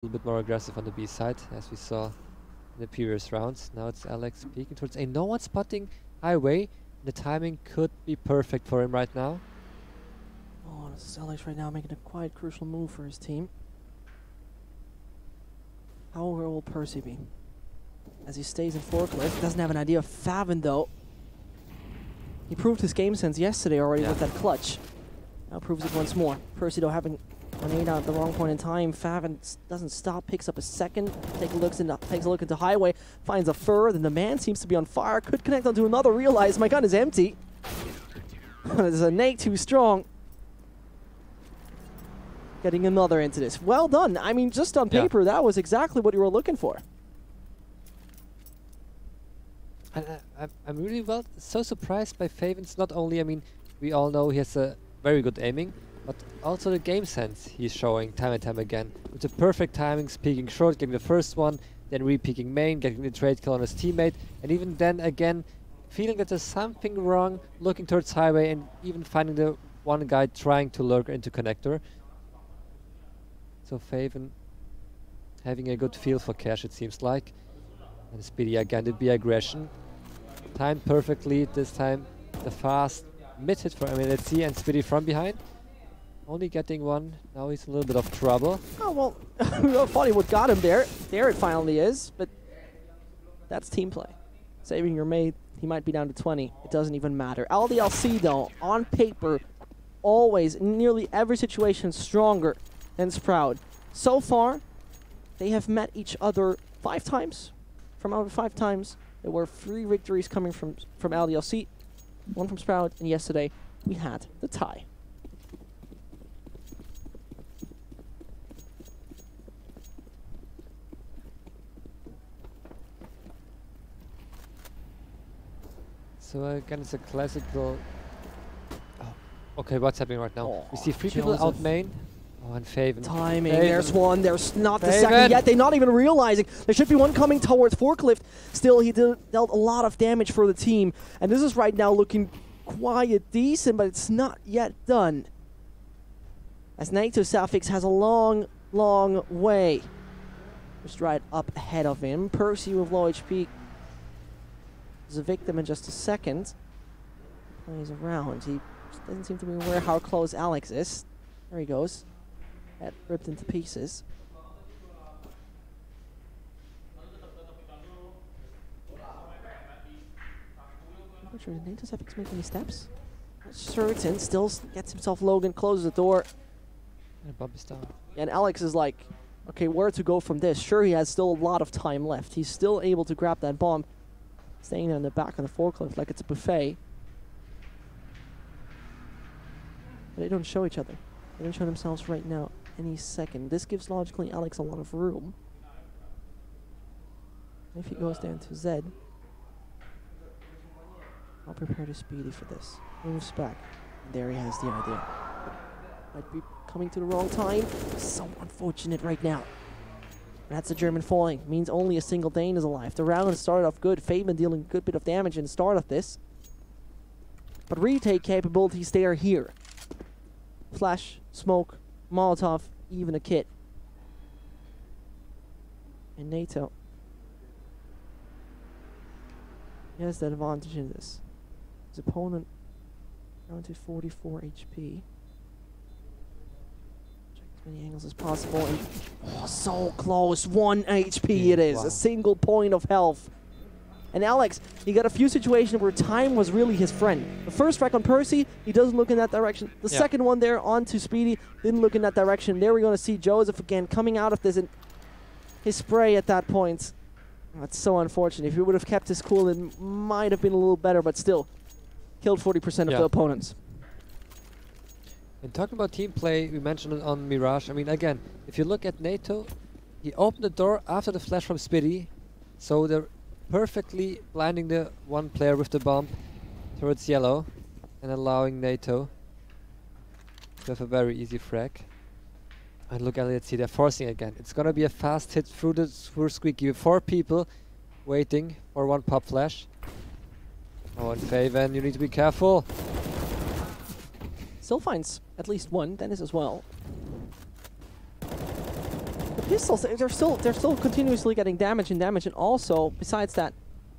little bit more aggressive on the B side, as we saw in the previous rounds. Now it's Alex peeking towards A. No one spotting highway. The timing could be perfect for him right now. Oh, this is Alex right now making a quite crucial move for his team. How will Percy be? As he stays in forklift, doesn't have an idea of Favin though. He proved his game sense yesterday already with that clutch. Now proves it once more. Percy though having an 8 out at the wrong point in time. Favin doesn't stop, picks up a second, takes a look into highway, finds a fur, then the man seems to be on fire, could connect onto another, realize my gun is empty. There's a Nate too strong. Getting another into this. Well done. I mean, just on paper, that was exactly what you were looking for. And I'm really so surprised by Favin's. Not only, I mean, we all know he has a very good aiming, but also the game sense he's showing time and time again. With the perfect timings, peeking short, getting the first one, then re-peeking main, getting the trade kill on his teammate, and even then again, feeling that there's something wrong, looking towards highway, and even finding the one guy trying to lurk into connector. So Favin having a good feel for cash, it seems like. And Speedy again did be aggression. Timed perfectly this time. The fast mid hit for LDLC and Speedy from behind. Only getting one. Now he's in a little bit of trouble. Oh, well, we thought he would got him there. There it finally is, but that's team play. Saving your mate, he might be down to 20. It doesn't even matter. LDLC, though, on paper, always, in nearly every situation, stronger than Sprout. So far, they have met each other 5 times. From out of 5 times, there were 3 victories coming from LDLC, 1 from Sprout, and yesterday we had the tie. So again, it's a classical... Oh, okay, what's happening right now? Oh, we see 3 people out main. Oh, and Favin. Timing, Favin. there's one, there's not the second yet, they're not even realizing. There should be one coming towards Forklift. Still, he dealt a lot of damage for the team. And this is right now looking quite decent, but it's not yet done. As NATO Suffix has a long, long way. Just right up ahead of him. Percy with low HP is a victim in just a second. Plays around. He doesn't seem to be aware how close Alex is. There he goes. Head ripped into pieces. I'm not sure, did NATO Suffix make any steps? Not certain, still gets himself Logan, closes the door. And bump is down. And Alex is like, okay, where to go from this? Sure, he has still a lot of time left. He's still able to grab that bomb. Staying there in the back of the forklift like it's a buffet. But they don't show each other. They don't show themselves right now any second. This gives logically Alex a lot of room. If he goes down to Z, I'll prepare to Speedy for this. Moves back. And there he has the idea. Might be coming to the wrong time. So unfortunate right now. That's the German falling. Means only a single Dane is alive. The round started off good. Favin dealing a good bit of damage in the start of this. But retake capabilities, they are here. Flash, smoke, Molotov, even a kit. And NATO, he has the advantage in this. His opponent down to 44 HP. Check as many angles as possible. And oh, so close. 1 HP it is. Wow. A single point of health. And Alex, he got a few situations where time was really his friend. The first frag on Percy, he doesn't look in that direction. The second one there onto Speedy, didn't look in that direction. There we're going to see Joseph again coming out of this, and his spray at that point. That's so unfortunate. If he would have kept his cool, it might have been a little better, but still, killed 40% of the opponents. And talking about team play, we mentioned it on Mirage. I mean, again, if you look at NATO, he opened the door after the flash from Speedy, so they're perfectly blinding the one player with the bomb towards yellow and allowing NATO to have a very easy frag. And look at LDLC, they're forcing again. It's gonna be a fast hit through the squeaky with 4 people waiting for one pop flash. Oh, and Favin, you need to be careful. Still finds at least one, Dennis as well. The pistols, they're still continuously getting damage, and also, besides that,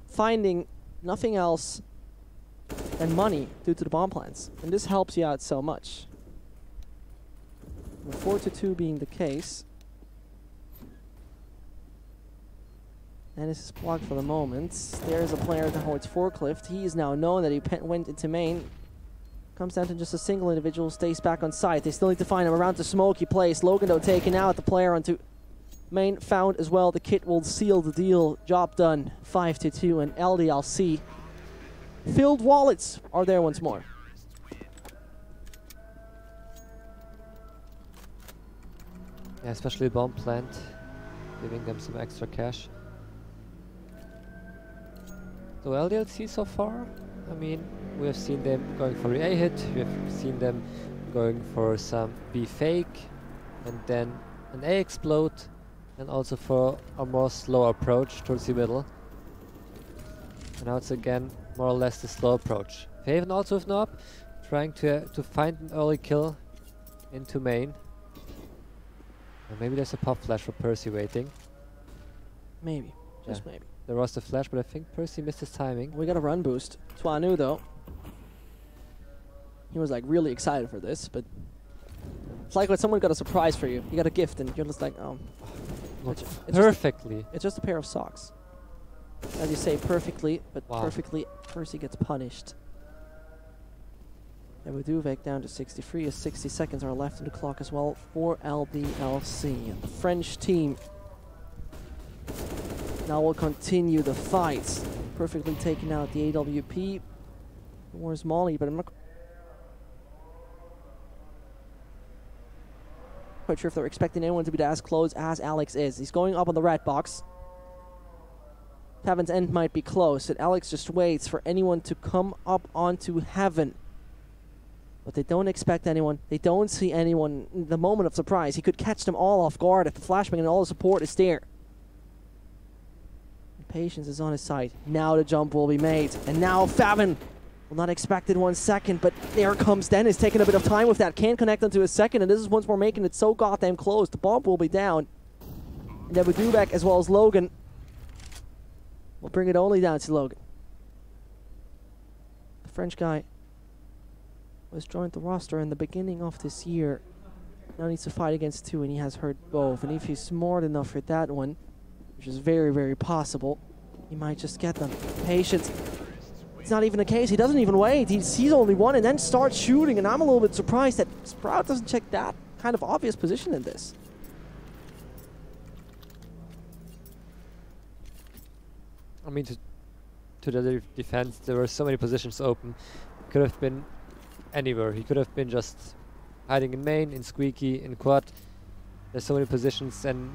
finding nothing else than money due to the bomb plants. And this helps you out so much. With 4-2 being the case. And this is blocked for the moment. There's a player towards Forklift. He is now known that he went into main. Comes down to just a single individual, stays back on site. They still need to find him around the smoky place. Logan, though, taking out the player onto main, found as well. The kit will seal the deal. Job done. 5-2, and LDLC. Filled wallets are there once more. Yeah, especially bomb plant, giving them some extra cash. So LDLC so far, I mean, we have seen them going for the A hit, we have seen them going for some B fake, and then an A explode, and also for a more slow approach towards the middle. And now it's again more or less the slow approach. Faven also with Nob, trying to find an early kill into main. And maybe there's a pop flash for Percy waiting. Maybe, just maybe. There was the flash, but I think Percy missed his timing. We got a run boost. Twanu, though. He was like really excited for this, but it's like when someone got a surprise for you. You got a gift and you're just like, oh. Perfectly. It's just a pair of socks. As you say, perfectly, but perfectly, Percy gets punished. And we do back down to 63 as 60 seconds are left in the clock as well for LDLC. The French team now will continue the fight. Perfectly taking out the AWP. Where's Molly? But I'm not quite sure if they're expecting anyone to be as close as Alex is. He's going up on the red box. Heaven's end might be close, and Alex just waits for anyone to come up onto Heaven. But they don't expect anyone. They don't see anyone in the moment of surprise. He could catch them all off guard if the flashbang and all the support is there. And patience is on his side. Now the jump will be made. And now Favin will not expect it 1 second, but there comes Dennis, taking a bit of time with that. Can't connect onto a second, and this is once more making it so goddamn close. The bomb will be down. And then Dubek as well as Logan will bring it only down to Logan. The French guy was joined the roster in the beginning of this year. Now needs to fight against two, and he has hurt both. And if he's smart enough for that one, which is very, very possible, he might just get them. Patience. It's not even the case. He doesn't even wait. He sees only one and then starts shooting. And I'm a little bit surprised that Sprout doesn't check that kind of obvious position in this. I mean, to the defense, there were so many positions open. Could have been anywhere. He could have been just hiding in main, in squeaky, in quad. There's so many positions, and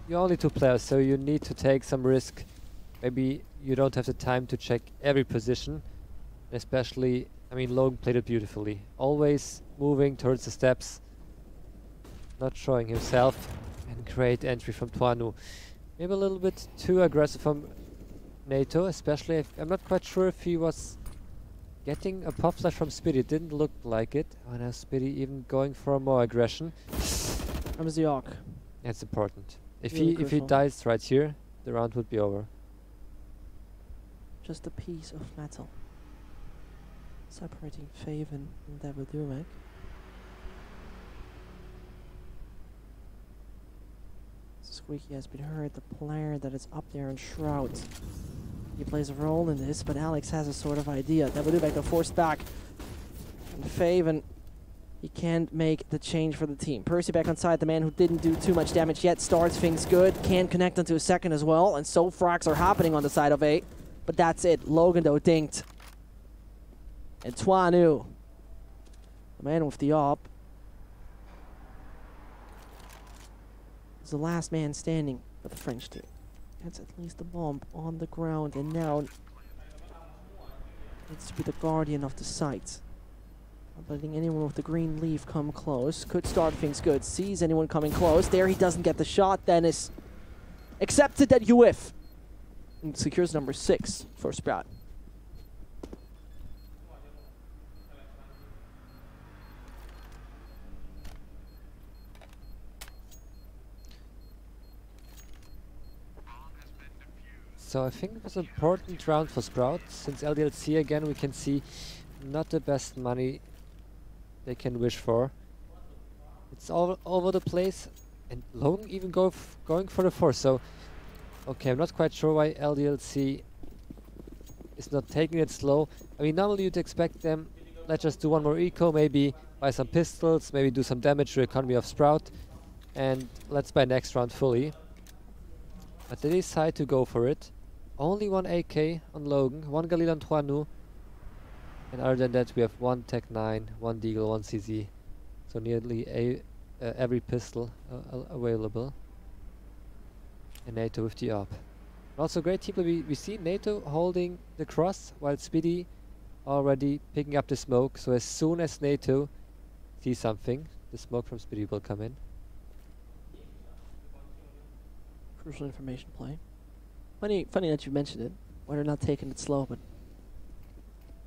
you're only two players, so you need to take some risk. Maybe you don't have the time to check every position. Especially, I mean, Logan played it beautifully. Always moving towards the steps, not showing himself, and great entry from Twanu. Maybe a little bit too aggressive from NATO, especially if I'm not quite sure if he was getting a pop flash from Spitty. It didn't look like it. Oh, now Spitty even going for more aggression. Comes the York. That's important. If Really he dies right here, the round would be over. Just a piece of metal separating Faven and Davidumek. Squeaky has been hurt. The player that is up there in Shroud. He plays a role in this, but Alex has a sort of idea. Davidumek are forced back. And Faven, he can't make the change for the team. Percy back on side, the man who didn't do too much damage yet, starts things good. Can't connect onto a second as well, and so frags are happening on the side of A. But that's it. Logan, though, dinked. And Twanu, the man with the op, is the last man standing for the French team. That's at least a bomb on the ground, and now needs to be the guardian of the site. Not letting anyone with the green leaf come close. Could start things good. Sees anyone coming close. There he doesn't get the shot. Dennis accepted that UF. And secures number 6 for Sprout. So I think it was an important round for Sprout. Since LDLC again, we can see not the best money they can wish for. It's all over the place, and Logan even going for the 4. So, okay, I'm not quite sure why LDLC is not taking it slow. I mean, normally you'd expect them, let's just do one more eco, maybe buy some pistols, maybe do some damage to the economy of Sprout, and let's buy next round fully. But they decide to go for it. Only one AK on Logan, one Galil on Tuanu, and other than that we have one Tech 9, one Deagle, one CZ. So nearly every pistol available. And NATO with the AWP. Also great team play. We see NATO holding the cross while Speedy already picking up the smoke. So as soon as NATO sees something, the smoke from Speedy will come in. Crucial information play. Funny that you mentioned it. Why they're not taking it slow, but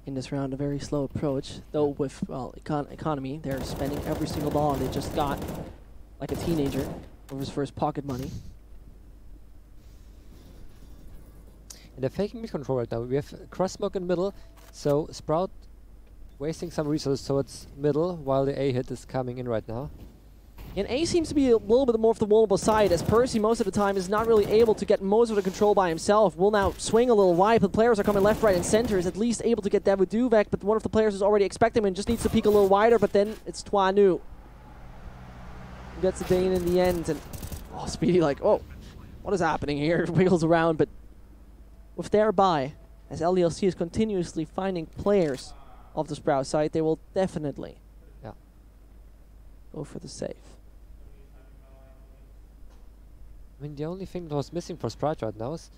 in this round a very slow approach. Though with economy, they're spending every single dollar they just got, like a teenager, with his first pocket money. And they're faking mid control right now. We have cross smoke in middle, so Sprout wasting some resources towards middle while the A hit is coming in right now. And A seems to be a little bit more of the vulnerable side, as Percy most of the time is not really able to get most of the control by himself. Will now swing a little wide, but players are coming left, right, and center. Is at least able to get Davu Duvek, but one of the players is already expecting him and just needs to peek a little wider, but then it's Tuanu who gets the Dane in the end. And oh, Speedy like, oh, what is happening here? Wiggles around, but with their buy, as LDLC is continuously finding players of the Sprout side, they will definitely go for the save. I mean, the only thing that was missing for Sprout right now is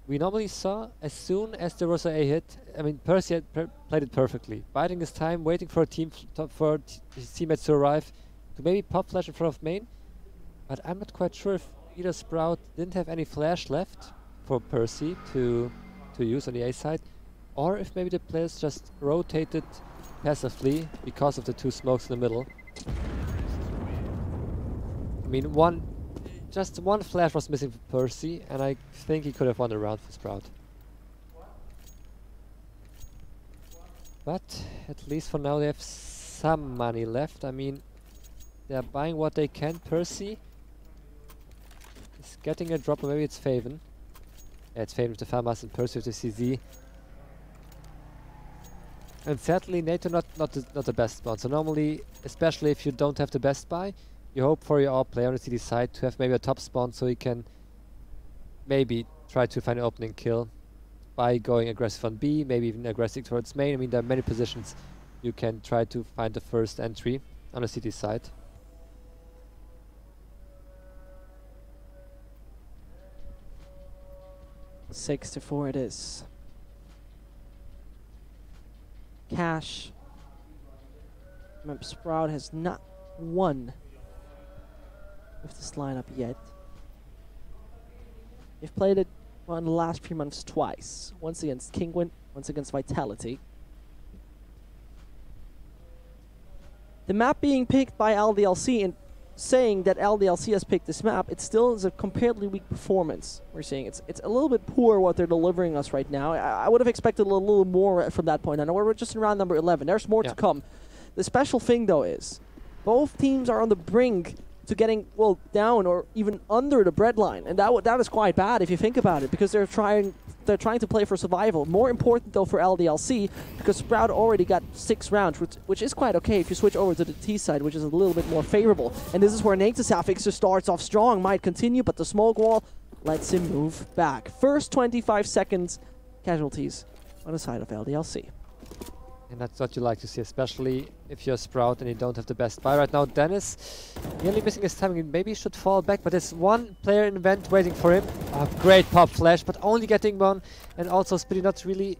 we normally saw as soon as there was an A hit, I mean, Percy had played it perfectly. Biding his time, waiting for a team for his teammates to arrive, to maybe pop flash in front of main. But I'm not quite sure if either Sprout didn't have any flash left for Percy to use on the A side, or if maybe the players just rotated passively because of the two smokes in the middle. I mean, just one flash was missing for Percy, and I think he could have won the round for Sprout. But at least for now they have some money left. I mean, they're buying what they can. Percy is getting a drop, or maybe it's Faven. Yeah, it's Faven with the FAMAS and Percy with the CZ. And sadly, NATO not the best spawn. So normally, especially if you don't have the best buy, you hope for your player on the CD side to have maybe a top spawn so he can maybe try to find an opening kill by going aggressive on B, maybe even aggressive towards main. I mean, there are many positions you can try to find the first entry on the CD side. Six to 4 it is. Cash. Remember, Sprout has not won with this lineup yet. They've played it in the last few months twice. Once against Kingwin, once against Vitality. The map being picked by LDLC and saying that LDLC has picked this map, it still is a comparatively weak performance. We're seeing it's a little bit poor what they're delivering us right now. I would have expected a little more from that point. I know we're just in round number 11. There's more to come. The special thing though is both teams are on the brink to getting, well, down or even under the breadline, and that is quite bad if you think about it, because they're trying to play for survival. More important though for LDLC, because Sprout already got 6 rounds, which is quite okay if you switch over to the T side, which is a little bit more favorable. And this is where Natesafix just starts off strong, might continue, but the smoke wall lets him move back. First 25 seconds, casualties on the side of LDLC. And that's what you like to see, especially if you're Sprout and you don't have the best buy right now. Dennis nearly missing his timing. Maybe he should fall back, but there's one player in vent waiting for him. Great pop flash, but only getting one. And also Speedy not really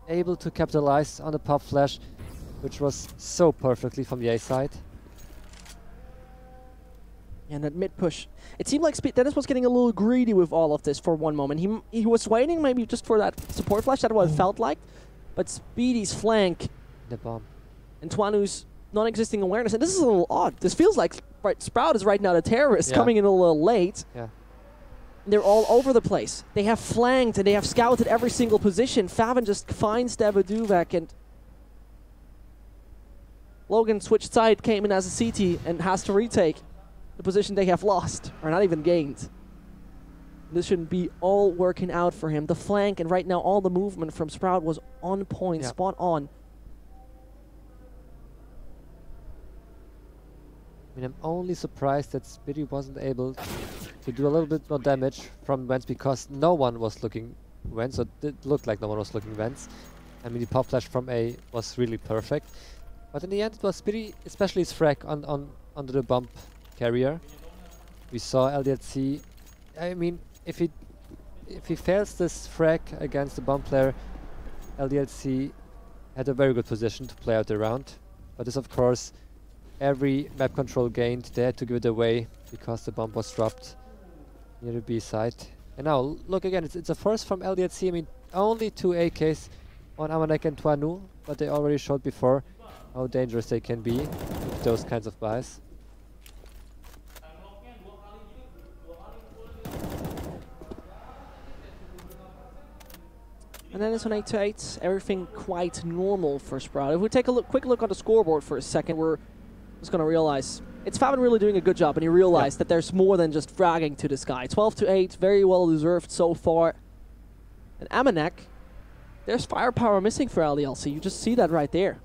able to capitalize on the pop flash, which was so perfectly from the A side. And that mid push. It seemed like Dennis was getting a little greedy with all of this for one moment. He was waiting maybe just for that support flash. That's what it felt like. But Speedy's flank. The bomb. And Tuanu's non-existing awareness. And this is a little odd. This feels like Sprout is right now the terrorist coming in a little late. Yeah. They're all over the place. They have flanked and they have scouted every single position. Faven just finds Dabaduvek, and Logan switched side, came in as a CT and has to retake the position they have lost, or not even gained. This shouldn't be all working out for him. The flank and right now all the movement from Sprout was on point, spot on. I mean, I'm only surprised that Spitty wasn't able to do a little bit more damage from Vents, because no one was looking Vents, or it did look like no one was looking Vents. I mean, the pop flash from A was really perfect. But in the end, it was Spitty, especially his frag under the bump carrier. We saw LDLC. I mean, if he fails this frag against the bump player, LDLC had a very good position to play out the round. But this, of course, every map control gained, they had to give it away because the bomb was dropped near the B side. And now, look again, it's a first from LDLC. I mean, only 2 AKs on Amanek and Tuanu, but they already showed before how dangerous they can be with those kinds of buys. And then it's on 8-8, everything quite normal for Sprout. If we take a quick look on the scoreboard for a second, we're just going to realize it's Faven really doing a good job, and you realize that there's more than just fragging to this guy. 12-8, very well deserved so far. And Amanek, there's firepower missing for LDLC. You just see that right there.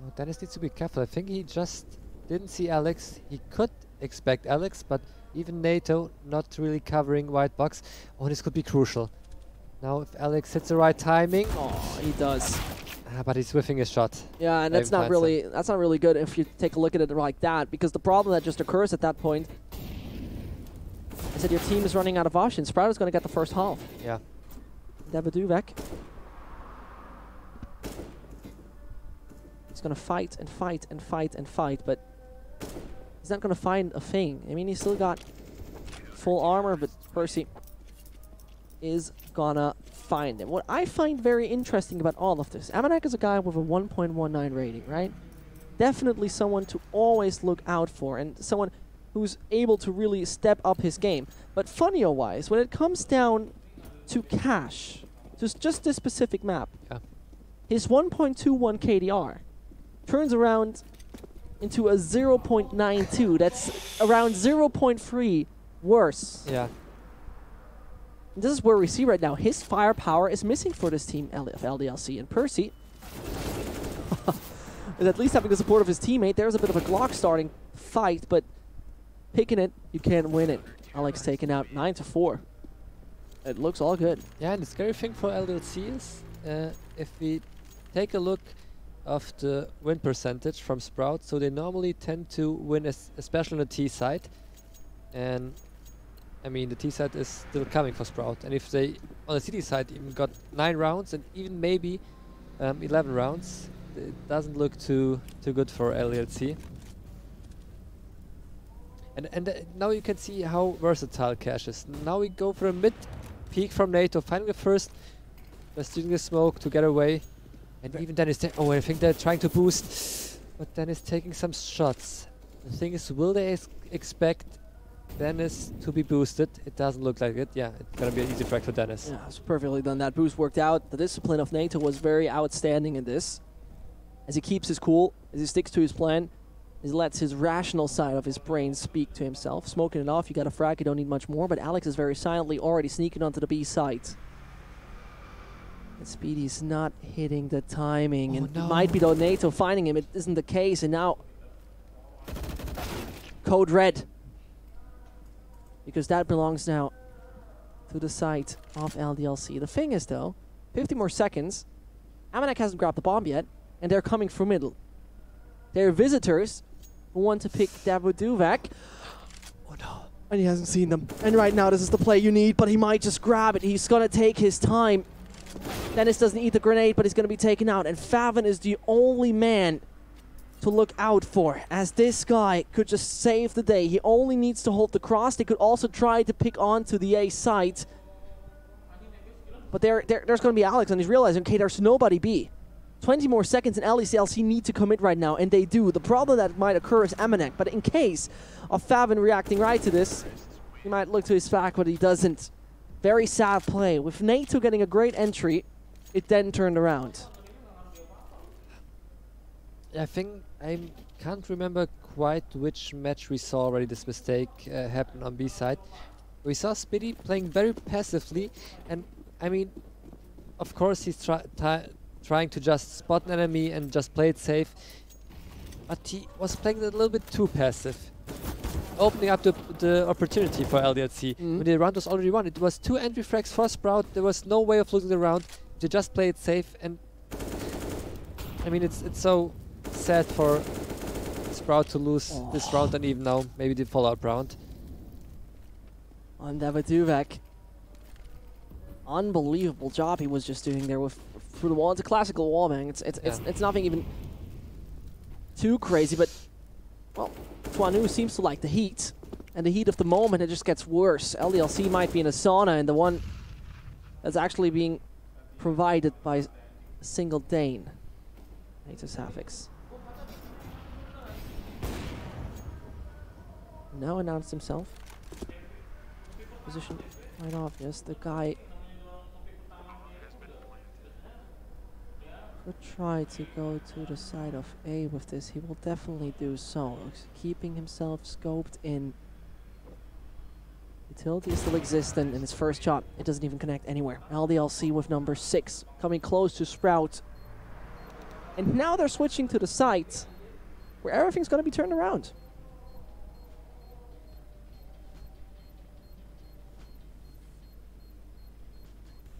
Well, Dennis needs to be careful. I think he just didn't see Alex. He could expect Alex, but even NATO not really covering white box. Oh, this could be crucial. Now, if Alex hits the right timing. Oh, he does. But he's whiffing his shot. Yeah, and that's not really good if you take a look at it like that, because the problem that just occurs at that point is that your team is running out of options. Sprout is going to get the first half. Yeah. Dabaduvek. He's going to fight and fight and fight and fight, but he's not going to find a thing. I mean, he's still got full armor, but Percy is gonna find him. What I find very interesting about all of this, Amanek is a guy with a 1.19 rating, right? Definitely someone to always look out for, and someone who's able to really step up his game. But funny-wise, when it comes down to cash, just this specific map, his 1.21 KDR turns around into a 0.92. That's around 0.3 worse. Yeah. And this is where we see right now his firepower is missing for this team of LDLC. And Percy is at least having the support of his teammate. There's a bit of a Glock starting fight, but picking it, you can't win it. Alex taken out 9-4. It looks all good. Yeah, and the scary thing for LDLC is if we take a look of the win percentage from Sprout, so they normally tend to win, especially on the T side. And I mean, the T side is still coming for Sprout, and if they on the CT side even got 9 rounds and even maybe 11 rounds, it doesn't look too good for LDLC. And now you can see how versatile Cash is. Now we go for a mid peek from NATO, finding the first, just using the smoke to get away, and even Dennis. Oh, I think they're trying to boost, but Dennis taking some shots. The thing is, will they expect Dennis to be boosted? It doesn't look like it. Yeah, it's gonna be an easy frag for Dennis. Yeah, it's perfectly done. That boost worked out. The discipline of NATO was very outstanding in this. As he keeps his cool, as he sticks to his plan, he lets his rational side of his brain speak to himself. Smoking it off, you got a frag, you don't need much more, but Alex is very silently already sneaking onto the B side. And Speedy's not hitting the timing, and it might be though NATO finding him. It isn't the case, and now Code Red, because that belongs now to the side of LDLC. The thing is though, 50 more seconds, Amanek hasn't grabbed the bomb yet, and they're coming from middle. They're visitors who want to pick Dabaduvek. Oh no. And he hasn't seen them. And right now this is the play you need, but he might just grab it. He's gonna take his time. Dennis doesn't eat the grenade, but he's gonna be taken out. And Faven is the only man to look out for, as this guy could just save the day. He only needs to hold the cross. They could also try to pick onto the A site. But there's going to be Alex, and he's realizing, okay, there's nobody B. 20 more seconds and LDLC need to commit right now, and they do. The problem that might occur is Amanek, but in case of Favin reacting right to this, he might look to his back, but he doesn't. Very sad play. With NATO getting a great entry, it then turned around. I think I can't remember quite which match we saw already this mistake happen on B side. We saw Spitty playing very passively, and I mean, of course he's trying to just spot an enemy and just play it safe, but he was playing a little bit too passive, opening up the opportunity for LDLC. When the round was already won, it was 2 entry frags for Sprout. There was no way of losing the round. They just play it safe, and I mean, it's so sad for Sprout to lose this round, and even now maybe the follow-up round. On Davaduvek. Unbelievable job he was just doing there with through the wall. It's a classical wall, man. It's nothing even too crazy, but well, Tuanu seems to like the heat, and the heat of the moment, it just gets worse. LDLC might be in a sauna, and the one that's actually being provided by a single Dane. Natus Havocs. Now announced himself. Position quite obvious. The guy could try to go to the side of A with this. He will definitely do so. Keeping himself scoped in. Utility still exists, and in his first shot, it doesn't even connect anywhere. LDLC with number 6, coming close to Sprout. And now they're switching to the site, where everything's going to be turned around.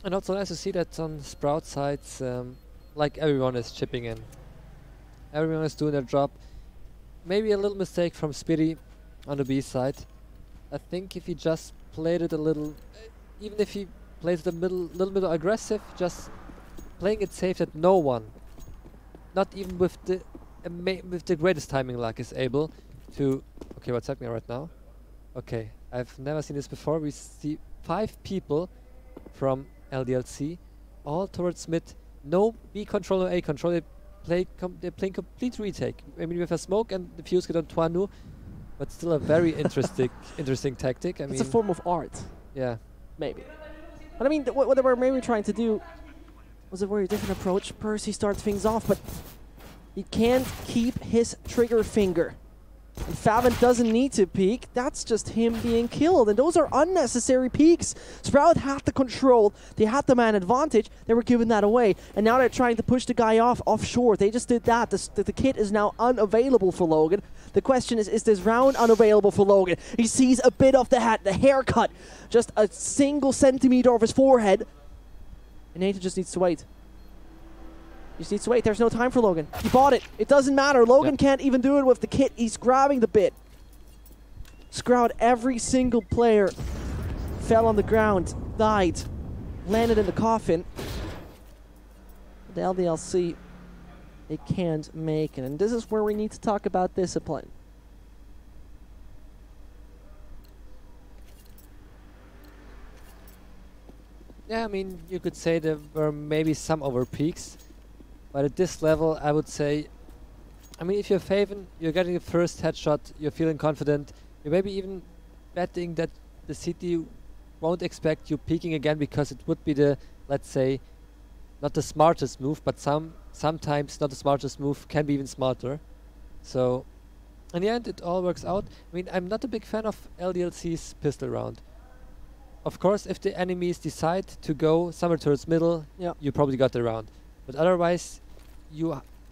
And also nice to see that on Sprout sides, like everyone is chipping in. Everyone is doing their job. Maybe a little mistake from Spitty on the B side. I think if he just played it a little, even if he plays it a little bit aggressive, just playing it safe that no one, not even with the greatest timing luck, is able to. Okay, what's happening right now? Okay, I've never seen this before. We see 5 people from LDLC, all towards mid. No B control or A control. They're playing complete retake. I mean, with a smoke and the fuse get on Tuanu, but still a very interesting tactic. I mean, it's a form of art. Yeah, maybe. But I mean, what they were maybe trying to do was a very different approach. Percy starts things off, but he can't keep his trigger finger. And Favin doesn't need to peek. That's just him being killed. And those are unnecessary peeks. Sprout had the control. They had the man advantage. They were giving that away. And now they're trying to push the guy offshore. They just did that. The kit is now unavailable for Logan. The question is this round unavailable for Logan? He sees a bit of the hat, the haircut. Just a single centimeter of his forehead. And Nathan just needs to wait. He just needs to wait. There's no time for Logan. He bought it. It doesn't matter. Logan can't even do it with the kit. He's grabbing the bit. Scrout, every single player fell on the ground, died, landed in the coffin. The LDLC, they can't make it. And this is where we need to talk about discipline. Yeah, I mean, you could say there were maybe some over peaks. But at this level, I would say, I mean, if you're Favin, you're getting the first headshot, you're feeling confident, you're maybe even betting that the city won't expect you peeking again, because it would be the, let's say, not the smartest move, but sometimes not the smartest move can be even smarter. So, in the end, it all works out. I mean, I'm not a big fan of LDLC's pistol round. Of course, if the enemies decide to go somewhere towards middle, you probably got the round. But otherwise,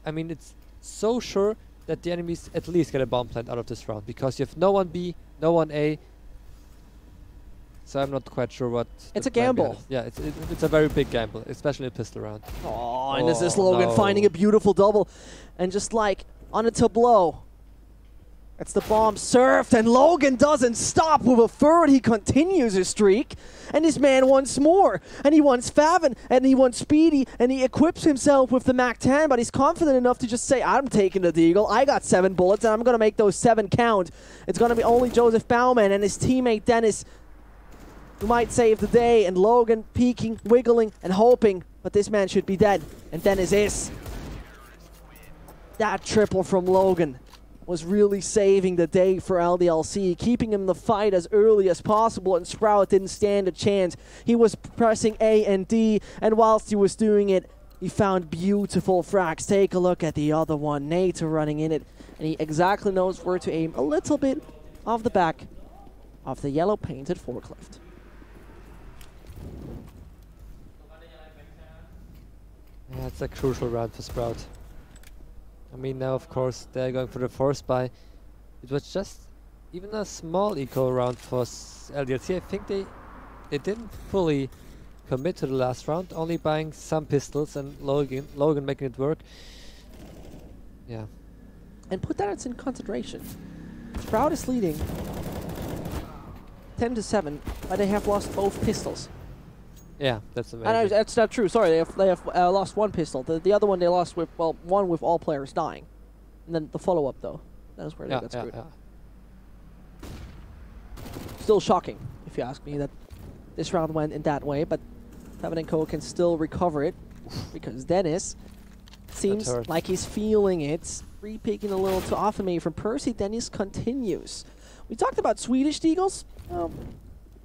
I mean, it's so sure that the enemies at least get a bomb plant out of this round, because you have no one B, no one A. So I'm not quite sure what. It's a gamble. Yeah, it's a very big gamble, especially a pistol round. Oh, and this is Logan finding a beautiful double, and just like on a tableau. It's the bomb surfed, and Logan doesn't stop with a third. He continues his streak, and this man wants more. And he wants Favin, and he wants Speedy, and he equips himself with the MAC-10, but he's confident enough to just say, I'm taking the Deagle. I got 7 bullets, and I'm going to make those 7 count. It's going to be only Joseph Baumann and his teammate Dennis who might save the day, and Logan peeking, wiggling, and hoping, but this man should be dead, and Dennis is. that triple from Logan was really saving the day for LDLC, keeping him in the fight as early as possible, and Sprout didn't stand a chance. He was pressing A and D, and whilst he was doing it, he found beautiful frags. Take a look at the other one, NATO running in it, and he exactly knows where to aim a little bit off the back of the yellow painted forklift. Yeah, it's a crucial round for Sprout. I mean, now of course they're going for the force buy. It was just even a small eco round for LDLC. I think they didn't fully commit to the last round, only buying some pistols and Logan making it work. Yeah. And put that in consideration. Sprout is leading 10-7, but they have lost both pistols. Yeah, that's amazing. And that's not true. Sorry, they have lost one pistol. The other one they lost with, well, one with all players dying. And then the follow-up, though. That's where they got screwed. Still shocking, if you ask me, that this round went in that way. But Tevin & Co can still recover it, because Dennis seems like he's feeling it. Re-picking a little too often maybe from Percy. Dennis continues. We talked about Swedish Deagles. Well,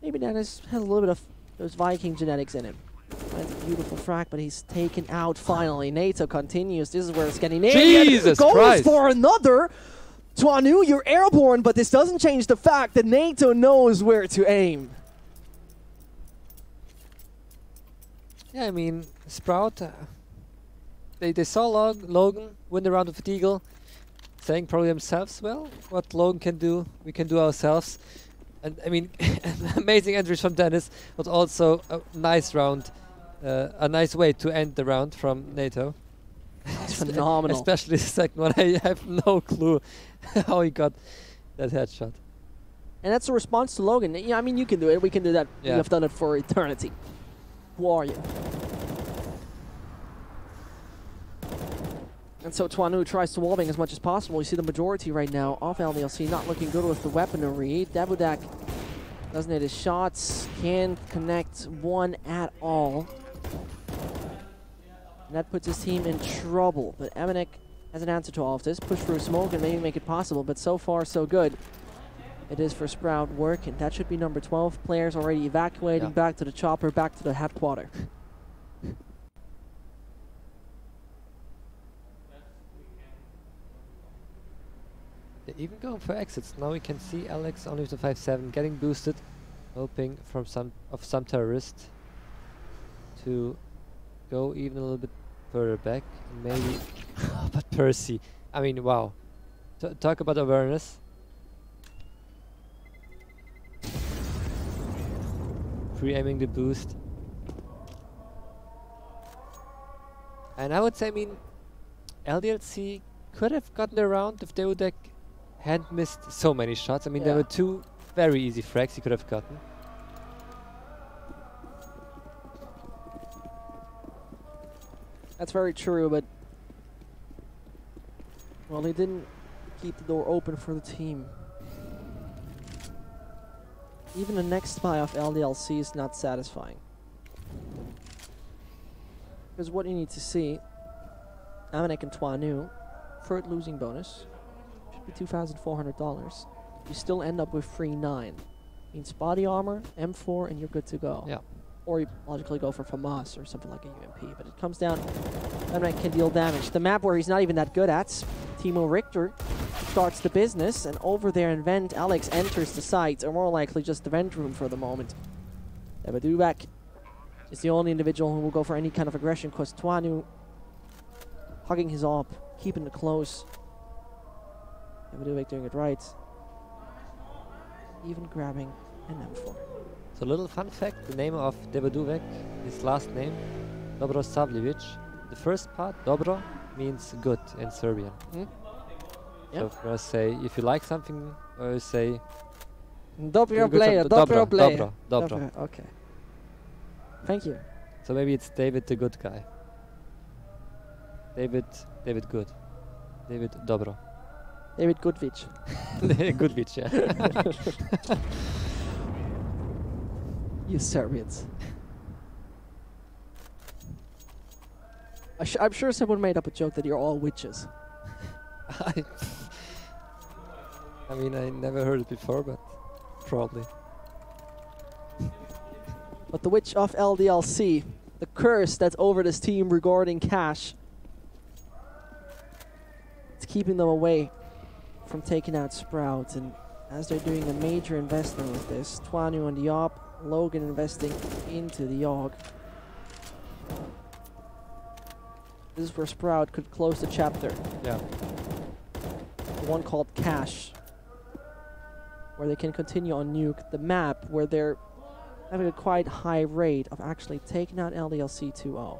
maybe Dennis has a little bit of those Viking genetics in him. That's a beautiful frag, but he's taken out finally. NATO continues. This is where it's getting in. Jesus Christ! Goes for another. Tuanu, you're airborne, but this doesn't change the fact that NATO knows where to aim. Yeah, I mean, Sprout, they saw Logan win the round with Deagle, saying probably themselves, well, what Logan can do, we can do ourselves. And I mean, amazing entries from Dennis, but also a nice round, a nice way to end the round from NATO. That's phenomenal. Especially the second one. I have no clue how he got that headshot. And that's a response to Logan. Yeah, I mean, you can do it. We can do that. Yeah. We have done it for eternity. Who are you? And so Tuanu tries to wallbang as much as possible. You see the majority right now of LDLC not looking good with the weaponry. Dabudak doesn't hit his shots. Can't connect one at all. And that puts his team in trouble. But Emanek has an answer to all of this. Push through smoke and maybe make it possible. But so far, so good. It is for Sprout working. That should be number 12. Players already evacuating back to the chopper, back to the headquarters. They're even going for exits. Now we can see Alex only with the 5-7 getting boosted, hoping from some terrorist to go even a little bit further back. And maybe, but Percy. I mean, wow. Talk about awareness. Pre-aiming the boost. And I would say, I mean, LDLC could have gotten around if they would hadn't missed so many shots. I mean, there were 2 very easy frags he could have gotten. That's very true, but well, he didn't keep the door open for the team. Even the next buy of LDLC is not satisfying. Because what you need to see, Emanek and Tuanu, third losing bonus, should be $2,400. You still end up with 3-9. Means body armor, M4, and you're good to go. Yeah. Or you logically go for FAMAS or something like a UMP. But it comes down, Emanek can deal damage. The map where he's not even that good at, Timo Richter starts the business, and over there in vent, Alex enters the site, or more likely just the vent room for the moment. Dubak is the only individual who will go for any kind of aggression, because Tuanu hugging his op, keeping it close. Dubak doing it right. Even grabbing an M4. So, little fun fact, the name of Debaduvek, his last name, Dobro Savljevic. The first part, Dobro, means good in Serbian. So if I say, if you like something, or say... Dobro player, Dobro player. Dobro. Okay. Thank you. So maybe it's David the good guy. David good. David Dobro. David Goodwich. Goodwich, yeah. You Serbians. I'm sure someone made up a joke that you're all witches. I mean, I never heard it before, but probably. But the witch of LDLC, the curse that's over this team regarding cash, it's keeping them away from taking out Sprout. And as they're doing a major investment with this, Twanu on the op, Logan investing into the AUG. This is where Sprout could close the chapter. Yeah. The one called Cash, where they can continue on Nuke, the map where they're having a quite high rate of actually taking out LDLC 2-0.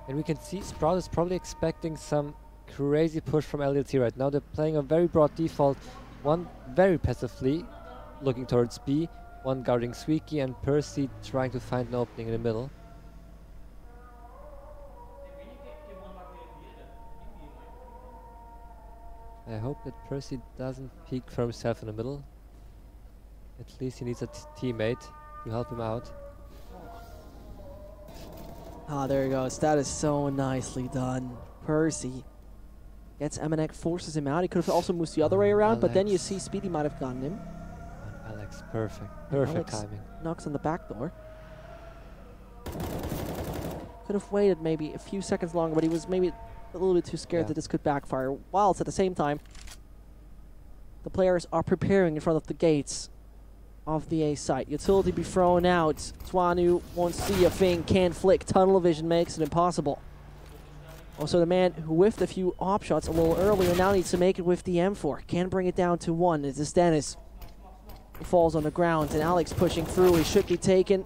And we can see Sprout is probably expecting some crazy push from LDLC right now. They're playing a very broad default, one very passively looking towards B, one guarding Squeaky, and Percy trying to find an opening in the middle. I hope that Percy doesn't peek for himself in the middle. At least he needs a teammate to help him out. Ah, there he goes. That is so nicely done. Percy gets Emanek, forces him out. He could have also moved the other way around, but then you see Speedy might have gotten him. Alex, perfect. Perfect Alex timing. knocks on the back door. Could have waited maybe a few seconds longer, but he was maybe a little bit too scared that this could backfire. Whilst at the same time, the players are preparing in front of the gates of the A site. Utility be thrown out. Twanu won't see a thing, can't flick. Tunnel vision makes it impossible. Also, the man who whiffed a few op shots a little earlier now needs to make it with the M4. Can bring it down to 1. It is Dennis who falls on the ground, and Alex pushing through. He should be taken.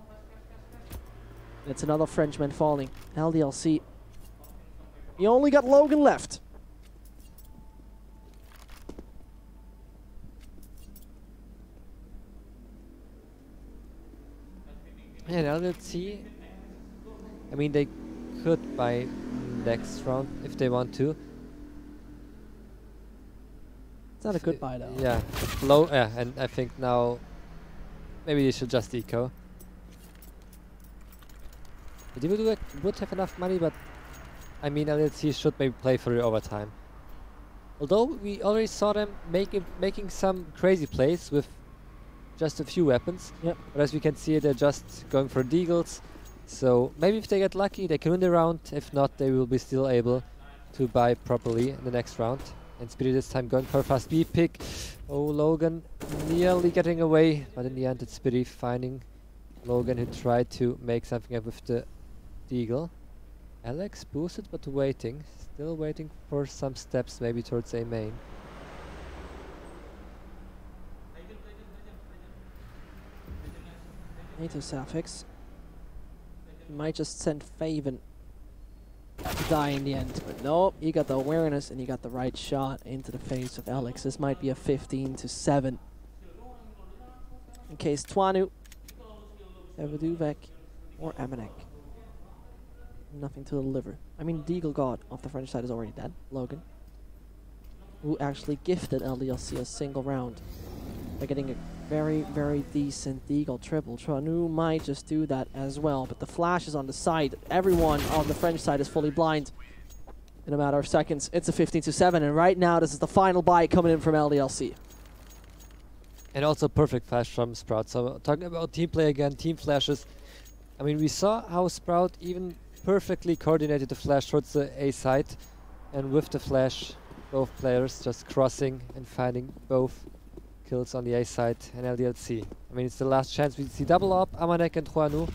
It's another Frenchman falling. LDLC. He only got Logan left. And LDLC, I mean, they could buy next round if they want to. It's not a good buy though. Yeah, low. Yeah, and I think now maybe they should just eco. They would have enough money, but I mean, LDLC should maybe play for the overtime. Although we already saw them making some crazy plays with just a few weapons. Yep. But as we can see, they're just going for deagles. So maybe if they get lucky, they can win the round. If not, they will be still able to buy properly in the next round. And Speedy this time going for a fast B pick. Oh, Logan nearly getting away, but in the end it's Speedy finding Logan, who tried to make something up with the deagle. Alex boosted but waiting, still waiting for some steps maybe towards A main. NATO suffix. He might just send Faven to die in the end, but nope, he got the awareness and he got the right shot into the face of Alex. This might be a 15-7. In case Twanu, Evaduvek, or Emanek. Nothing to deliver. I mean, Deagle God of the French side is already dead, Logan, who actually gifted LDLC a single round by getting a very, very decent Deagle triple. Twanu might just do that as well, but the flash is on the side. Everyone on the French side is fully blind in a matter of seconds. It's a 15-7, and right now this is the final buy coming in from LDLC. And also perfect flash from Sprout. So talking about team play again, team flashes. I mean, we saw how Sprout even perfectly coordinated the flash towards the A side, and with the flash, both players just crossing and finding both kills on the A side and LDLC. I mean, it's the last chance. We see double up, Amanek and Twanu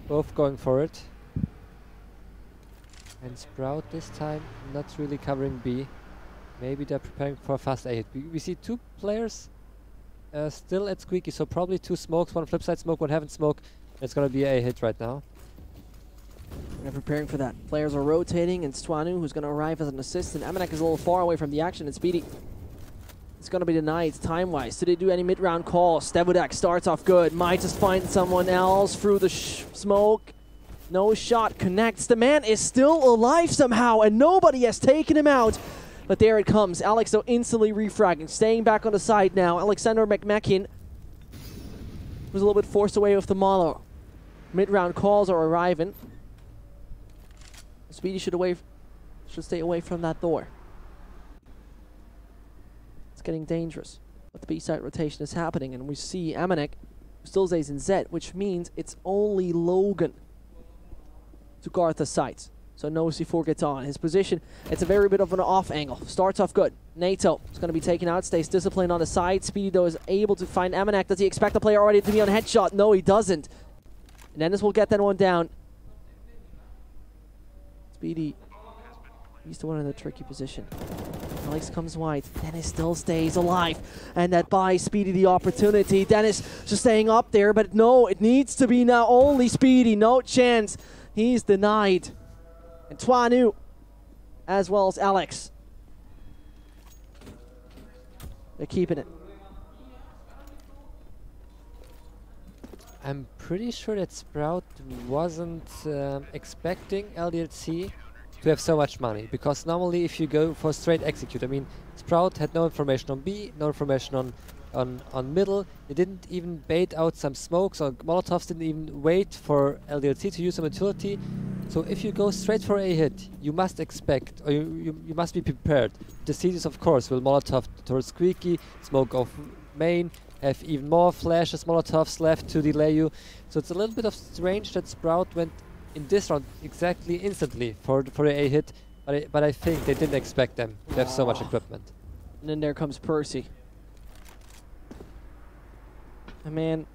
both going for it. And Sprout this time not really covering B. Maybe they're preparing for a fast A hit. We see two players still at Squeaky, so probably two smokes, one flip side smoke, one heaven smoke. It's gonna be a hit right now. They're preparing for that. Players are rotating, and Twanu, who's gonna arrive as an assist, and Emanek is a little far away from the action, and Speedy. It's gonna be denied time-wise. Did they do any mid-round calls? Stevudak starts off good. Might just find someone else through the smoke. No shot connects. The man is still alive somehow, and nobody has taken him out. But there it comes. Alex, though, instantly refragging. Staying back on the side now. Alexander McMackin was a little bit forced away with the Molo. Mid-round calls are arriving. Speedy should stay away from that door. getting dangerous. But the B-side rotation is happening, and we see Amanek, who still stays in Z, which means it's only Logan to guard the sites. So no C4 gets on. His position, it's a very bit of an off angle. Starts off good. NATO is going to be taken out, stays disciplined on the side. Speedy, though, is able to find Amanek. Does he expect the player already to be on headshot? No, he doesn't. And Dennis will get that one down. Speedy, he's the one in the tricky position. Alex comes wide. Dennis still stays alive. And that buys Speedy the opportunity. Dennis just staying up there, but no, it needs to be now only Speedy. No chance. He's denied. And Twanu, as well as Alex. They're keeping it. I'm pretty sure that Sprout wasn't expecting LDLC to have so much money, because normally if you go for straight execute, I mean, Sprout had no information on B, no information on middle. They didn't even bait out some smokes, or Molotovs didn't even wait for LDLC to use some utility. So if you go straight for a hit, you must expect, or you must be prepared. The Cedars, of course, will Molotov towards Squeaky, smoke off main, have even more flashes, Molotovs left to delay you. So it's a little bit of strange that Sprout went in this round exactly instantly for the A hit, but I think they didn't expect them to have so much equipment. And then there comes Percy. A man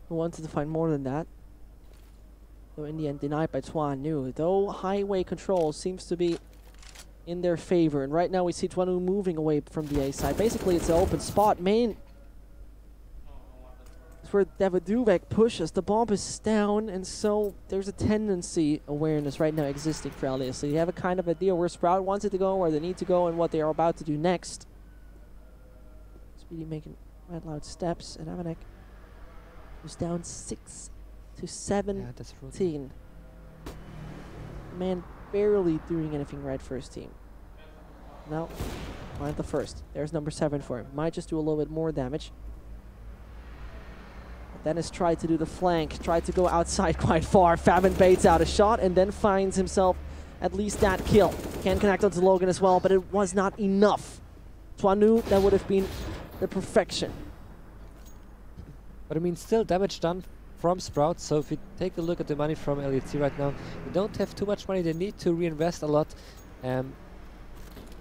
who wanted to find more than that. So in the end, denied by Twanu. Though highway control seems to be in their favor. And right now we see Twanu moving away from the A side. Basically, it's an open spot. Main is where Daviduvek pushes. The bomb is down, and so there's a tendency awareness right now existing for LDLC. So you have a kind of idea where Sprout wants it to go, where they need to go, and what they are about to do next. Speedy making quite loud steps, and Amanek was down 6 to 17. Man barely doing anything right for his team. Now, find the first. There's number 7 for him. Might just do a little bit more damage. Dennis tried to do the flank, tried to go outside quite far. Fabin baits out a shot and then finds himself at least that kill. Can connect onto Logan as well, but it was not enough. Twanu, that would have been the perfection. But I mean, still damage done from Sprout. So if you take a look at the money from LDLC right now, they don't have too much money. They need to reinvest a lot. And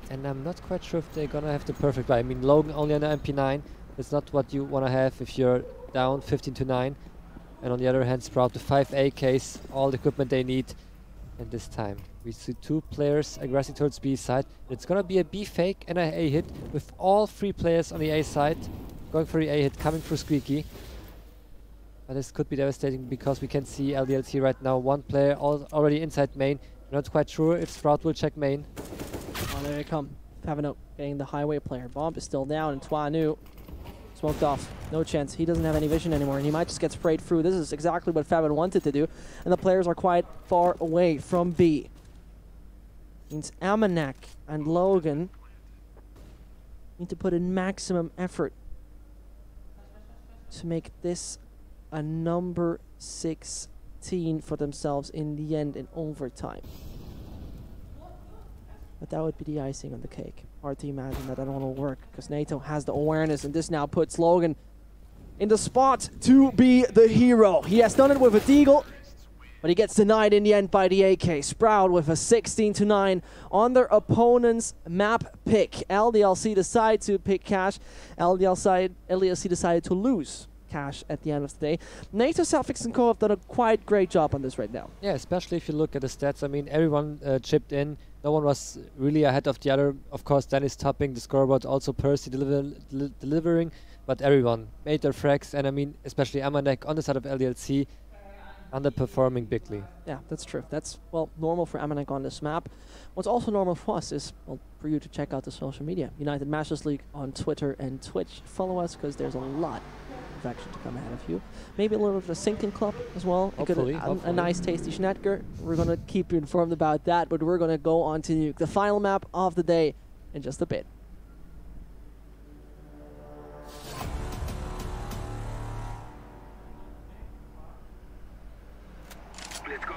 I'm not quite sure if they're gonna have the perfect buy. I mean, Logan only on the MP9. It's not what you want to have if you're down 15 to 9. And on the other hand, Sprout the 5 AKs, all the equipment they need. And this time we see 2 players aggressing towards B side. It's gonna be a B fake and a A hit with all 3 players on the A side going for the A hit, coming through Squeaky. But this could be devastating because we can see LDLC right now. 1 player already inside main. We're not quite sure if Sprout will check main. Oh, there they come. Favino getting the highway player. Bomb is still down, and Twanu smoked off. No chance. He doesn't have any vision anymore, and he might just get sprayed through. This is exactly what Fabin wanted to do, and the players are quite far away from B. Means Amanek and Logan need to put in maximum effort to make this a number 16 for themselves in the end in overtime. But that would be the icing on the cake. Hard to imagine that one will work, because NATO has the awareness, and this now puts Logan in the spot to be the hero. He has done it with a deagle, but he gets denied in the end by the AK. Sprout with a 16 to 9 on their opponent's map pick. LDLC decided to pick Cash. LDLC decided to lose Cash at the end of the day. NATO, Selfix, and Co have done a quite great job on this right now. Yeah, especially if you look at the stats. I mean, everyone chipped in. No one was really ahead of the other. Of course, Dennis topping the scoreboard, also Percy delivering, but everyone made their frags. And I mean, especially Amanek on the side of LDLC, underperforming bigly. Yeah, that's true. That's, well, normal for Amanek on this map. What's also normal for us is, well, for you to check out the social media. United Masters League on Twitter and Twitch. Follow us, because there's a lot of action to come ahead of you. Maybe a little bit of a sinking club as well. Hopefully, a nice tasty Schnettger. We're going to keep you informed about that, but we're going to go on to Nuke, the final map of the day, in just a bit. Let's go.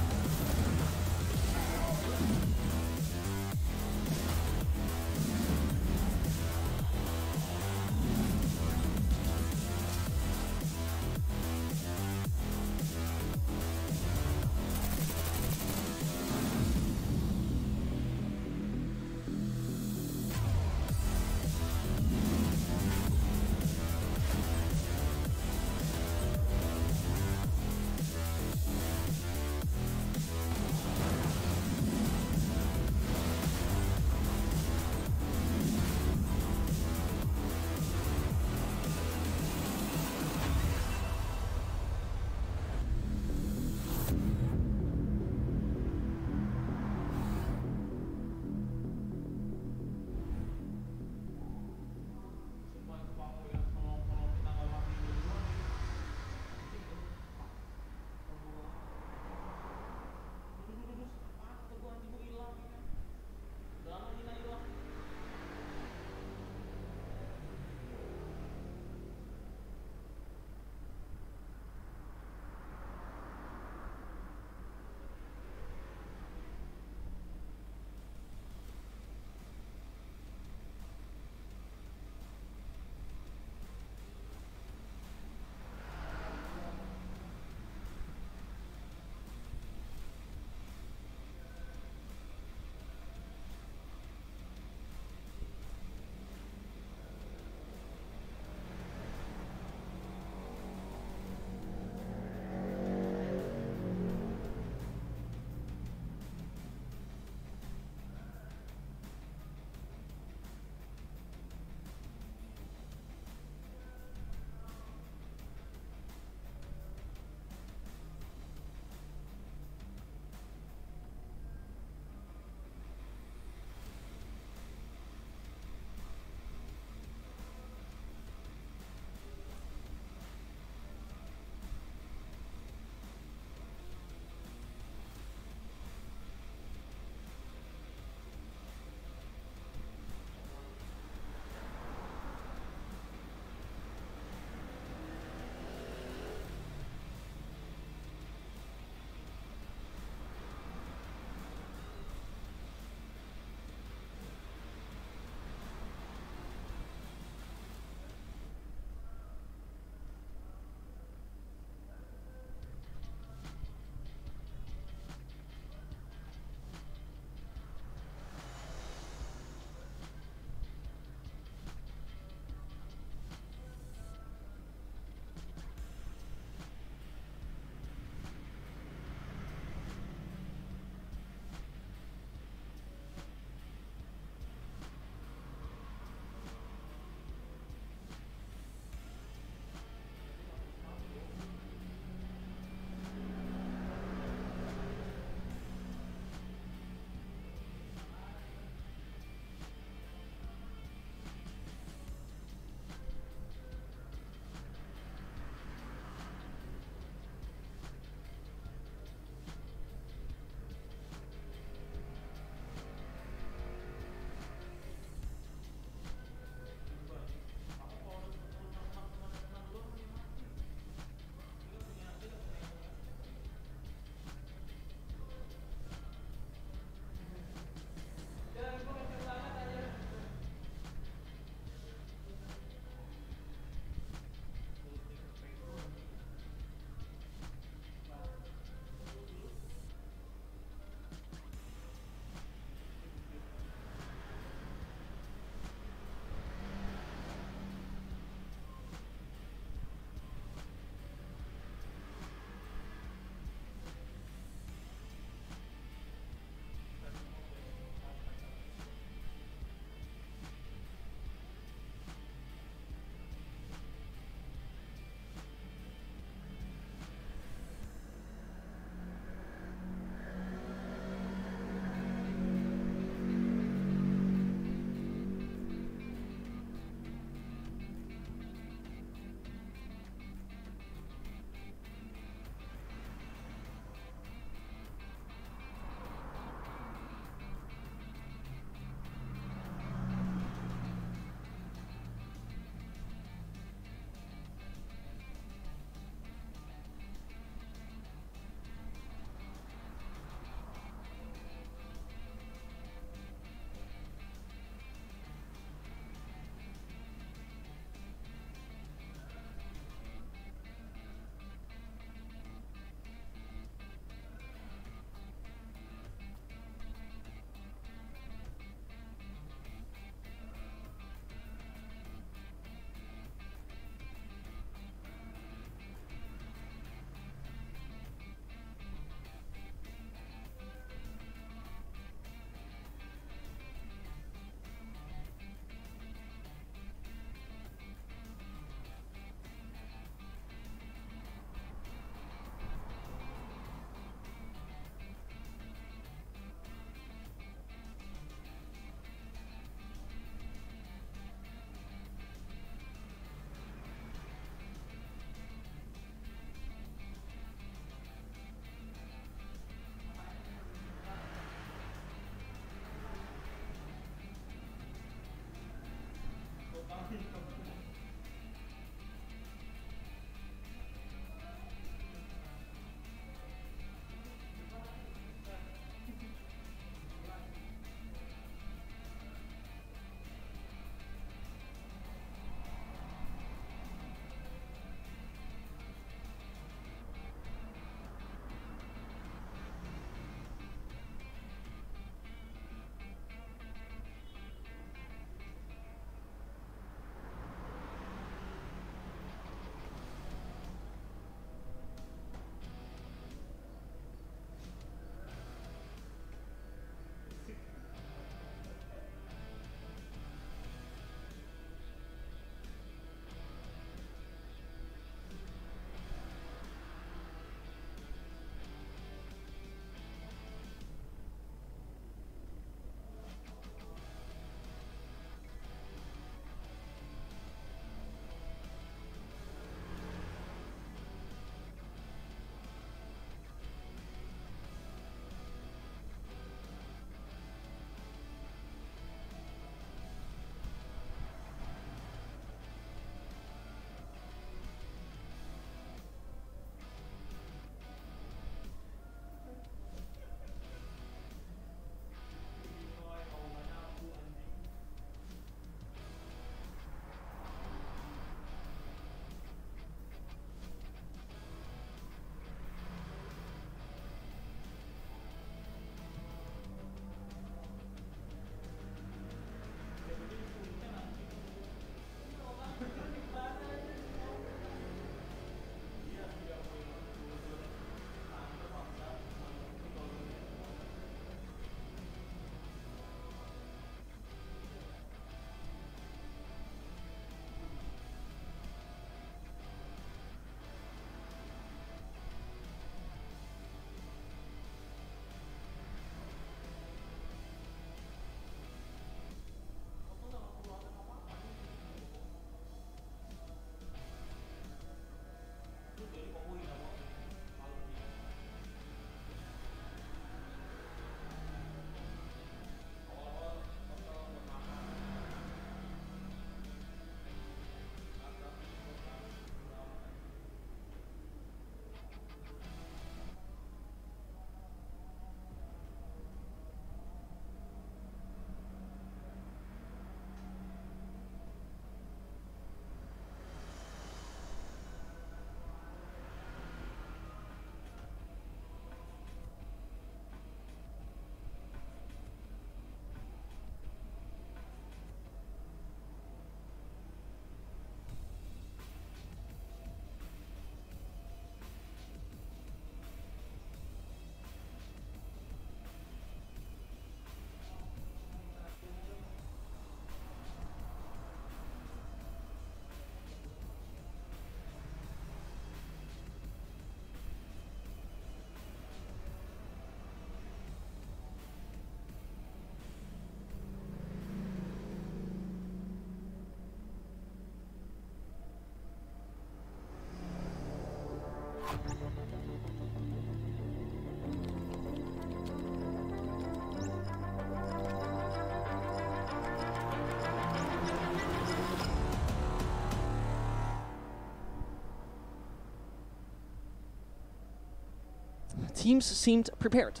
Teams seemed prepared.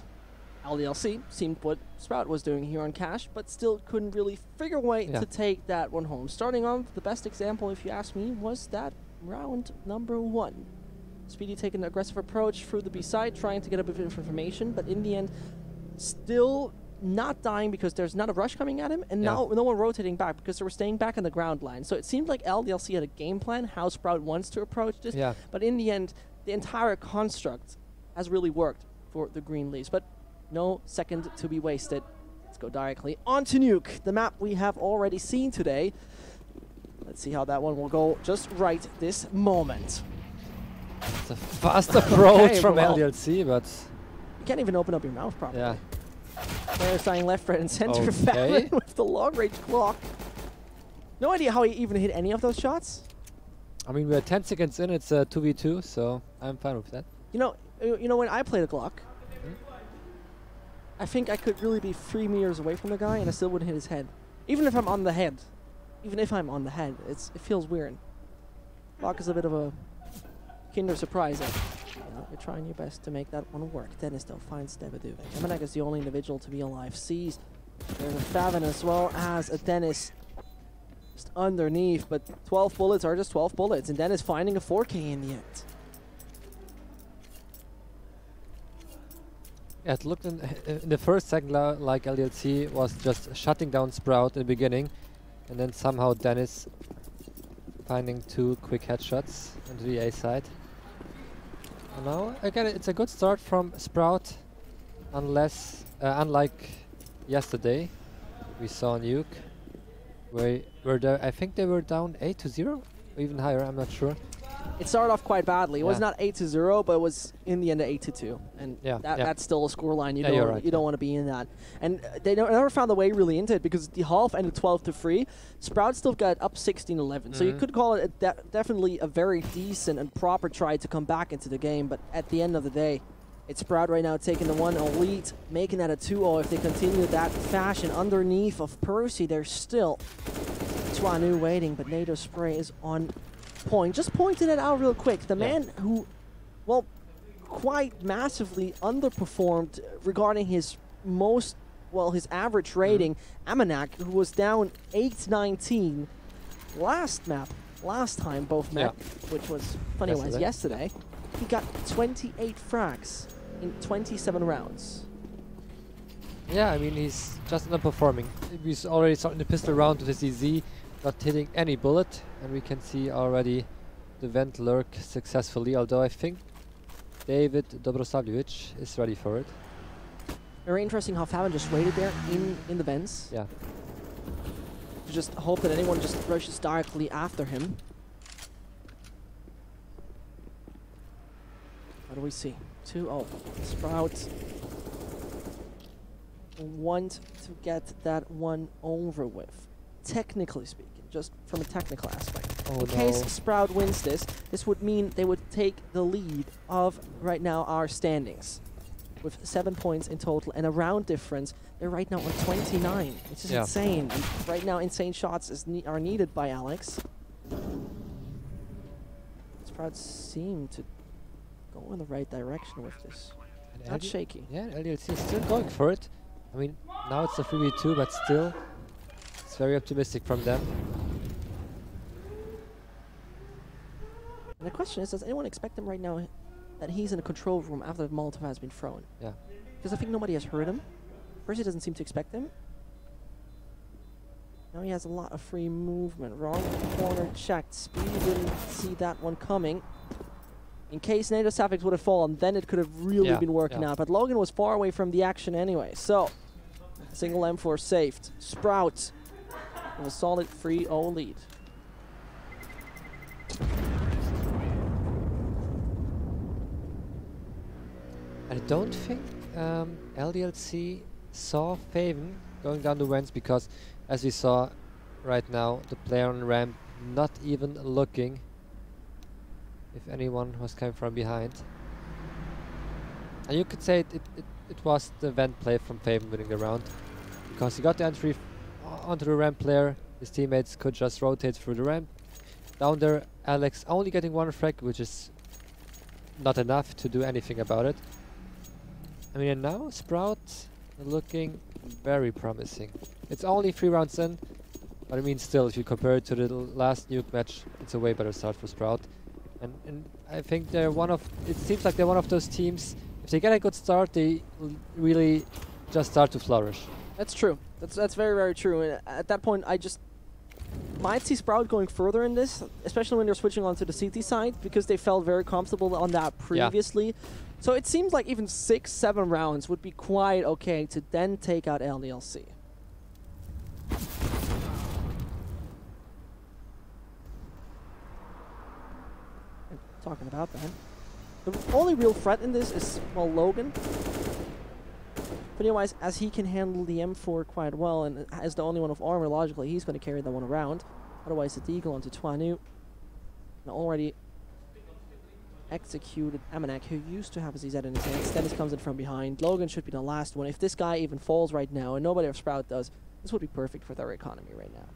LDLC seemed what Sprout was doing here on Cash, but still couldn't really figure a way to take that one home. Starting off, the best example, if you ask me, was that round number 1. Speedy taking an aggressive approach through the B side, trying to get a bit of information, but in the end, still not dying because there's not a rush coming at him, and now no one rotating back because they were staying back on the ground line. So it seemed like LDLC had a game plan how Sprout wants to approach this, but in the end, the entire construct has really worked for the Green Leaves. But no second to be wasted. Let's go directly on to Nuke, the map we have already seen today. Let's see how that one will go just right this moment. It's a fast approach from LDLC, but... You can't even open up your mouth properly. Yeah. Players dying left, right, and center. Valiant with the long-range clock. No idea how he even hit any of those shots. I mean, we're 10 seconds in, it's a 2v2, so I'm fine with that. You know, when I play the Glock, I think I could really be 3 meters away from the guy and I still wouldn't hit his head. Even if I'm on the head. Even if I'm on the head, it feels weird. Glock is a bit of a kinder surprise. You're trying your best to make that one work. Dennis though finds Devaduve. Kamenak is the only individual to be alive. Sees there's a Favin as well as a Dennis just underneath, but 12 bullets are just 12 bullets, and Dennis finding a 4K in the end. Yeah, it looked in the first second like LDLC was just shutting down Sprout in the beginning, and then somehow Dennis finding 2 quick headshots into the A side. And now again, it's a good start from Sprout, unless unlike yesterday we saw Nuke, where I think they were down 8-0, or even higher. I'm not sure. It started off quite badly. It was not 8-0, but it was in the end 8-2, and that's still a scoreline. You don't want to be in that. And they never found a way really into it because the half ended 12-3. Sprout still got up 16-11, so you could call it definitely a very decent and proper try to come back into the game. But at the end of the day, it's Sprout right now taking the 1-0 lead, making that a 2-0 if they continue that fashion. Underneath of Percy, there's still Twanu waiting, but NATO Spray is on point. Just pointed it out real quick. The man who, well, quite massively underperformed regarding his his average rating, Amanak, who was down 8-19 last time both met, which was funny-wise yesterday. He got 28 frags in 27 rounds. Yeah, I mean, he's just underperforming. We already saw in the pistol round with his EZ, not hitting any bullet, and we can see already the vent lurk successfully, although I think David Dobrosavljevic is ready for it. Very interesting how Favin just waited there in the vents. Yeah. To just hope that anyone just rushes directly after him. What do we see? 2-0. Sprout want to get that one over with. Technically speaking, just from a technical aspect. In case Sprout wins this would mean they would take the lead of right now our standings with 7 points in total and a round difference. They're right now on 29, which is insane. And right now, insane shots are needed by Alex. Sprout seem to go in the right direction with this. Not shaky. Yeah, LDLC is still going for it. I mean, now it's a 3v2, but still, it's very optimistic from them. And the question is, does anyone expect him right now that he's in a control room after the Molotov has been thrown? Yeah. Because I think nobody has heard him. Percy doesn't seem to expect him. Now he has a lot of free movement. Wrong corner checked. Speed didn't see that one coming. In case NATO Savix would have fallen, then it could have really been working out. But Logan was far away from the action anyway. So, single M4 saved. Sprout with a solid 3-0 lead. I don't think LDLC saw Faven going down the vents because, as we saw right now, the player on ramp not even looking if anyone was coming from behind. And you could say it was the vent play from Faven winning the round, because he got the entry onto the ramp player. His teammates could just rotate through the ramp. Down there, Alex only getting one frag, which is not enough to do anything about it. I mean, and now Sprout looking very promising. It's only 3 rounds in, but I mean, still, if you compare it to the last nuke match, it's a way better start for Sprout. And I think they're it seems like they're one of those teams, if they get a good start, they really just start to flourish. That's true. That's very, very true. And at that point, I just might see Sprout going further in this, especially when they're switching onto the CT side, because they felt very comfortable on that previously. Yeah. So it seems like even 6-7 rounds would be quite okay to then take out LDLC. And talking about that, the only real threat in this is, well, Logan. But otherwise, as he can handle the M4 quite well, and as the only one of armor, logically, he's going to carry that one around. Otherwise, the Deagle onto Twanu. And already executed Amanek, who used to have a ZZ in his hands. Dennis comes in from behind. Logan should be the last one. If this guy even falls right now, and nobody of Sprout does, this would be perfect for their economy right now.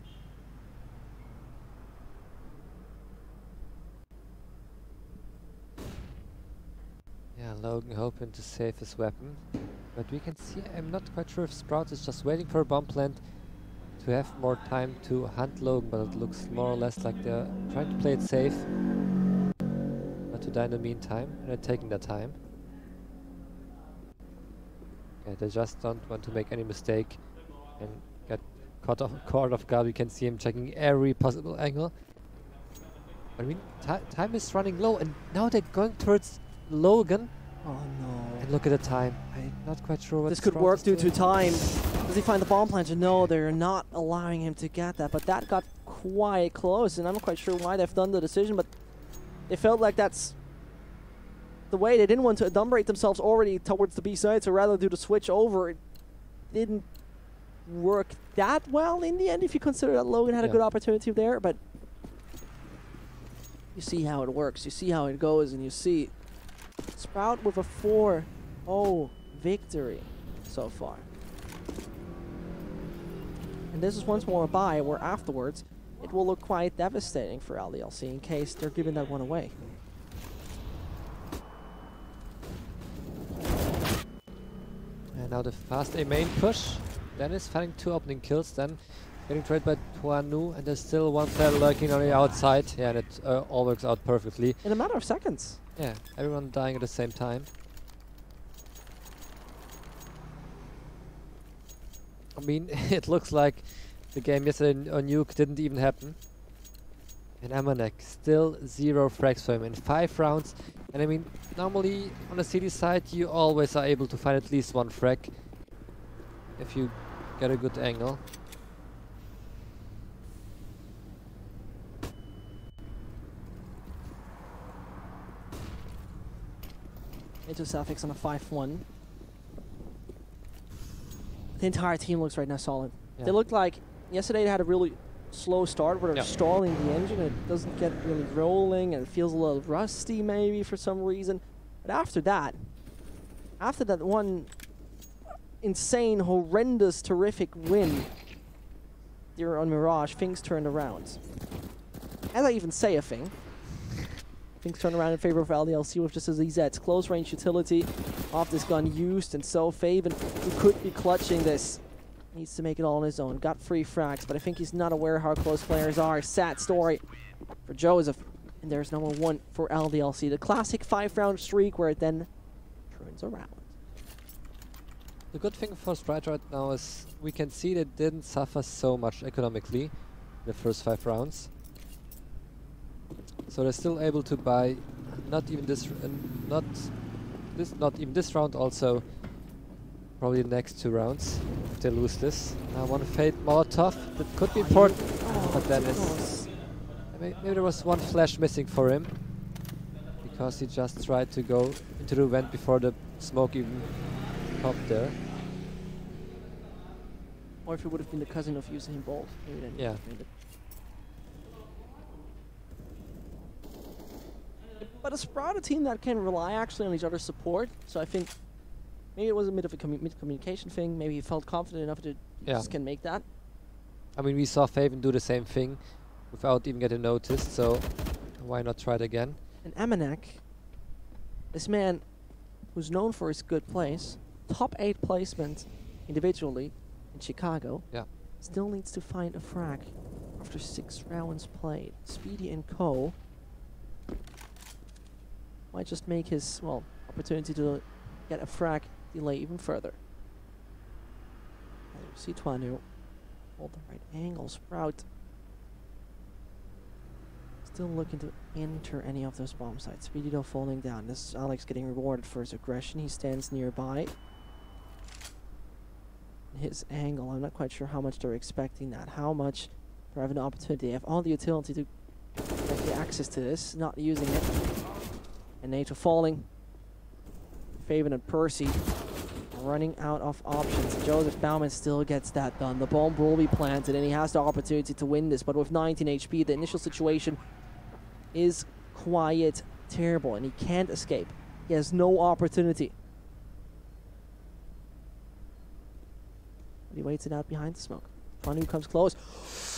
Yeah, Logan hoping to save his weapon. But we can see, I'm not quite sure if Sprout is just waiting for a bomb plant to have more time to hunt Logan, but it looks more or less like they're trying to play it safe, but to die in the meantime, and they're taking their time. Yeah, they just don't want to make any mistake and get caught off guard. We can see him checking every possible angle. I mean, time is running low, and now they're going towards Logan. Oh no. And look at the time. I'm not quite sure what this could work due to time. Does he find the bomb planter? No, they're not allowing him to get that, but that got quite close, and I'm not quite sure why they've done the decision, but they felt like that's the way. They didn't want to adumbrate themselves already towards the B side, so rather do the switch over. It didn't work that well in the end, if you consider that Logan had a good opportunity there, but you see how it works, you see how it goes, and you see Sprout with a 4-0 victory so far. And this is once more a bye, where afterwards it will look quite devastating for LDLC in case they're giving that one away. And now the fast A main push. Dennis finding 2 opening kills, then getting trailed by Twanu, and there's still one player lurking on the outside. Yeah, and it all works out perfectly. In a matter of seconds. Yeah, everyone dying at the same time. I mean, it looks like the game yesterday on Nuke didn't even happen. And Amanek, still 0 frags for him in 5 rounds. And I mean, normally on the CD side, you always are able to find at least 1 frag if you get a good angle. Into Suffix on a 5-1. The entire team looks right now solid. Yeah. They looked like yesterday they had a really slow start where they're stalling the engine. It doesn't get really rolling and it feels a little rusty maybe for some reason. But after that one insane, horrendous, terrific win there on Mirage, things turned around. As I even say a thing, things turn around in favor of LDLC with just a ZZ's close range utility of this gun used, and so Faven, who could be clutching this, needs to make it all on his own. Got 3 frags, but I think he's not aware how close players are. Sad story for Joseph, and there's number 1 for LDLC. The classic 5-round streak where it then turns around. The good thing for Sprite right now is we can see they didn't suffer so much economically in the first 5 rounds. So they're still able to buy not even this round, also probably the next 2 rounds if they lose this. One Fade Molotov, that could be important, but then maybe there was 1 flash missing for him because he just tried to go into the vent before the smoke even popped there. Or if it would have been the cousin of Usain Bolt, maybe then But a Sprout, a team that can rely actually on each other's support. So I think maybe it was a bit of a communication thing. Maybe he felt confident enough to just can make that. I mean, we saw Faven do the same thing without even getting noticed, so why not try it again? And Amanek, this man who's known for his good plays, top 8 placement individually in Chicago, still needs to find a frag after 6 rounds played. Speedy and Co. might just make his, well, opportunity to get a frag delay even further. And you see Twanu hold the right angle. Sprout still looking to enter any of those bomb sites. Speedy though falling down. This is Alex getting rewarded for his aggression. He stands nearby. His angle, I'm not quite sure how much they're expecting that. How much they have an opportunity. They have all the utility to get the access to this, not using it. And NATO falling. Faven and Percy running out of options. Joseph Bauman still gets that done. The bomb will be planted and he has the opportunity to win this, but with 19 HP, the initial situation is quite terrible and he can't escape. He has no opportunity. But he waits it out behind the smoke. Twanu comes close,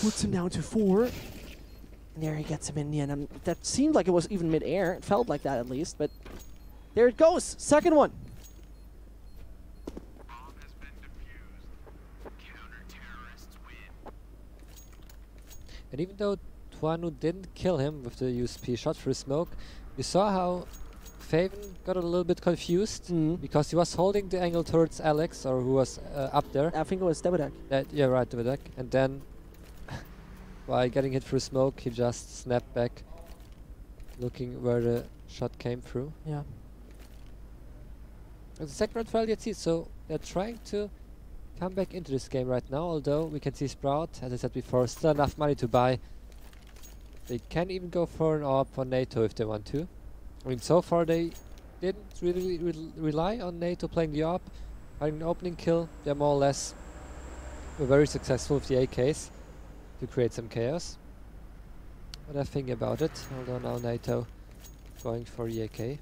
puts him down to 4. And there he gets him in the end. And that seemed like it was even mid-air. It felt like that at least, but there it goes. Second one. And even though Twanu didn't kill him with the USP shot through smoke, you saw how Faven got a little bit confused because he was holding the angle towards Alex, or who was up there. I think it was Devedek. Yeah, right, Devedek. And then, by getting hit through smoke, he just snapped back, looking where the shot came through. Yeah. And the second round for LDLC, so they're trying to come back into this game right now, although we can see Sprout, as I said before, still enough money to buy. They can even go for an AWP for NATO if they want to. I mean, so far they didn't really rely on NATO playing the AWP, having an opening kill. They're more or less very successful with the AKs to create some chaos. What I think about it, although now NATO going for the AK.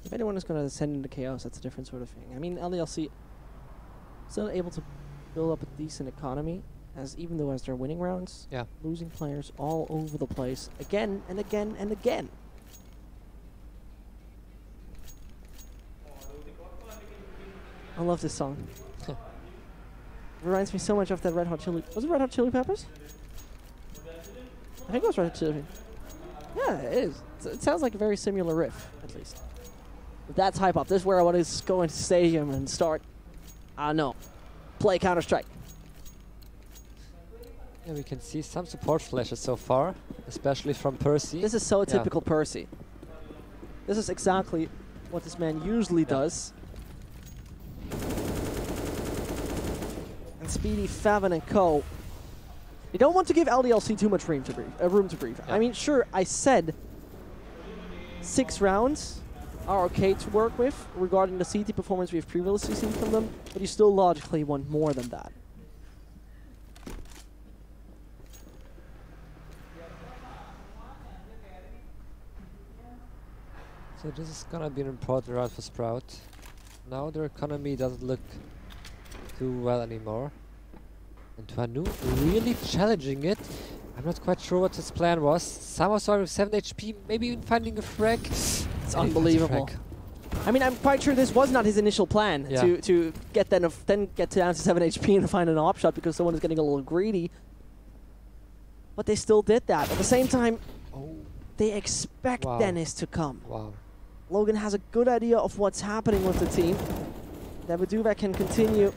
If anyone is going to send into chaos, that's a different sort of thing. I mean, LDLC still able to build up a decent economy, as even though as they're winning rounds, losing players all over the place, again and again and again. I love this song. It reminds me so much of that Red Hot Chili... Was it Red Hot Chili Peppers? I think it was Red Hot Chili. Yeah, it is. It sounds like a very similar riff, at least. But that's hype up. This is where I want to go into stadium and start, I don't know, play Counter-Strike. Yeah, we can see some support flashes so far, especially from Percy. This is so typical Percy. This is exactly what this man usually does. And Speedy, Faven, and Co. They don't want to give LDLC too much room to breathe. I mean, sure, I said 6 rounds are okay to work with regarding the CT performance we've previously seen from them, but you still logically want more than that. So this is gonna be an important round for Sprout. Now their economy doesn't look too well anymore. And Twanu really challenging it. I'm not quite sure what his plan was. Somehow starting with 7 HP, maybe even finding a frag. It's unbelievable. I mean, I'm quite sure this was not his initial plan to get then get down to 7 HP and find an op shot because someone is getting a little greedy. But they still did that. At the same time, they expect Dennis to come. Wow. Logan has a good idea of what's happening with the team. Daviduva can continue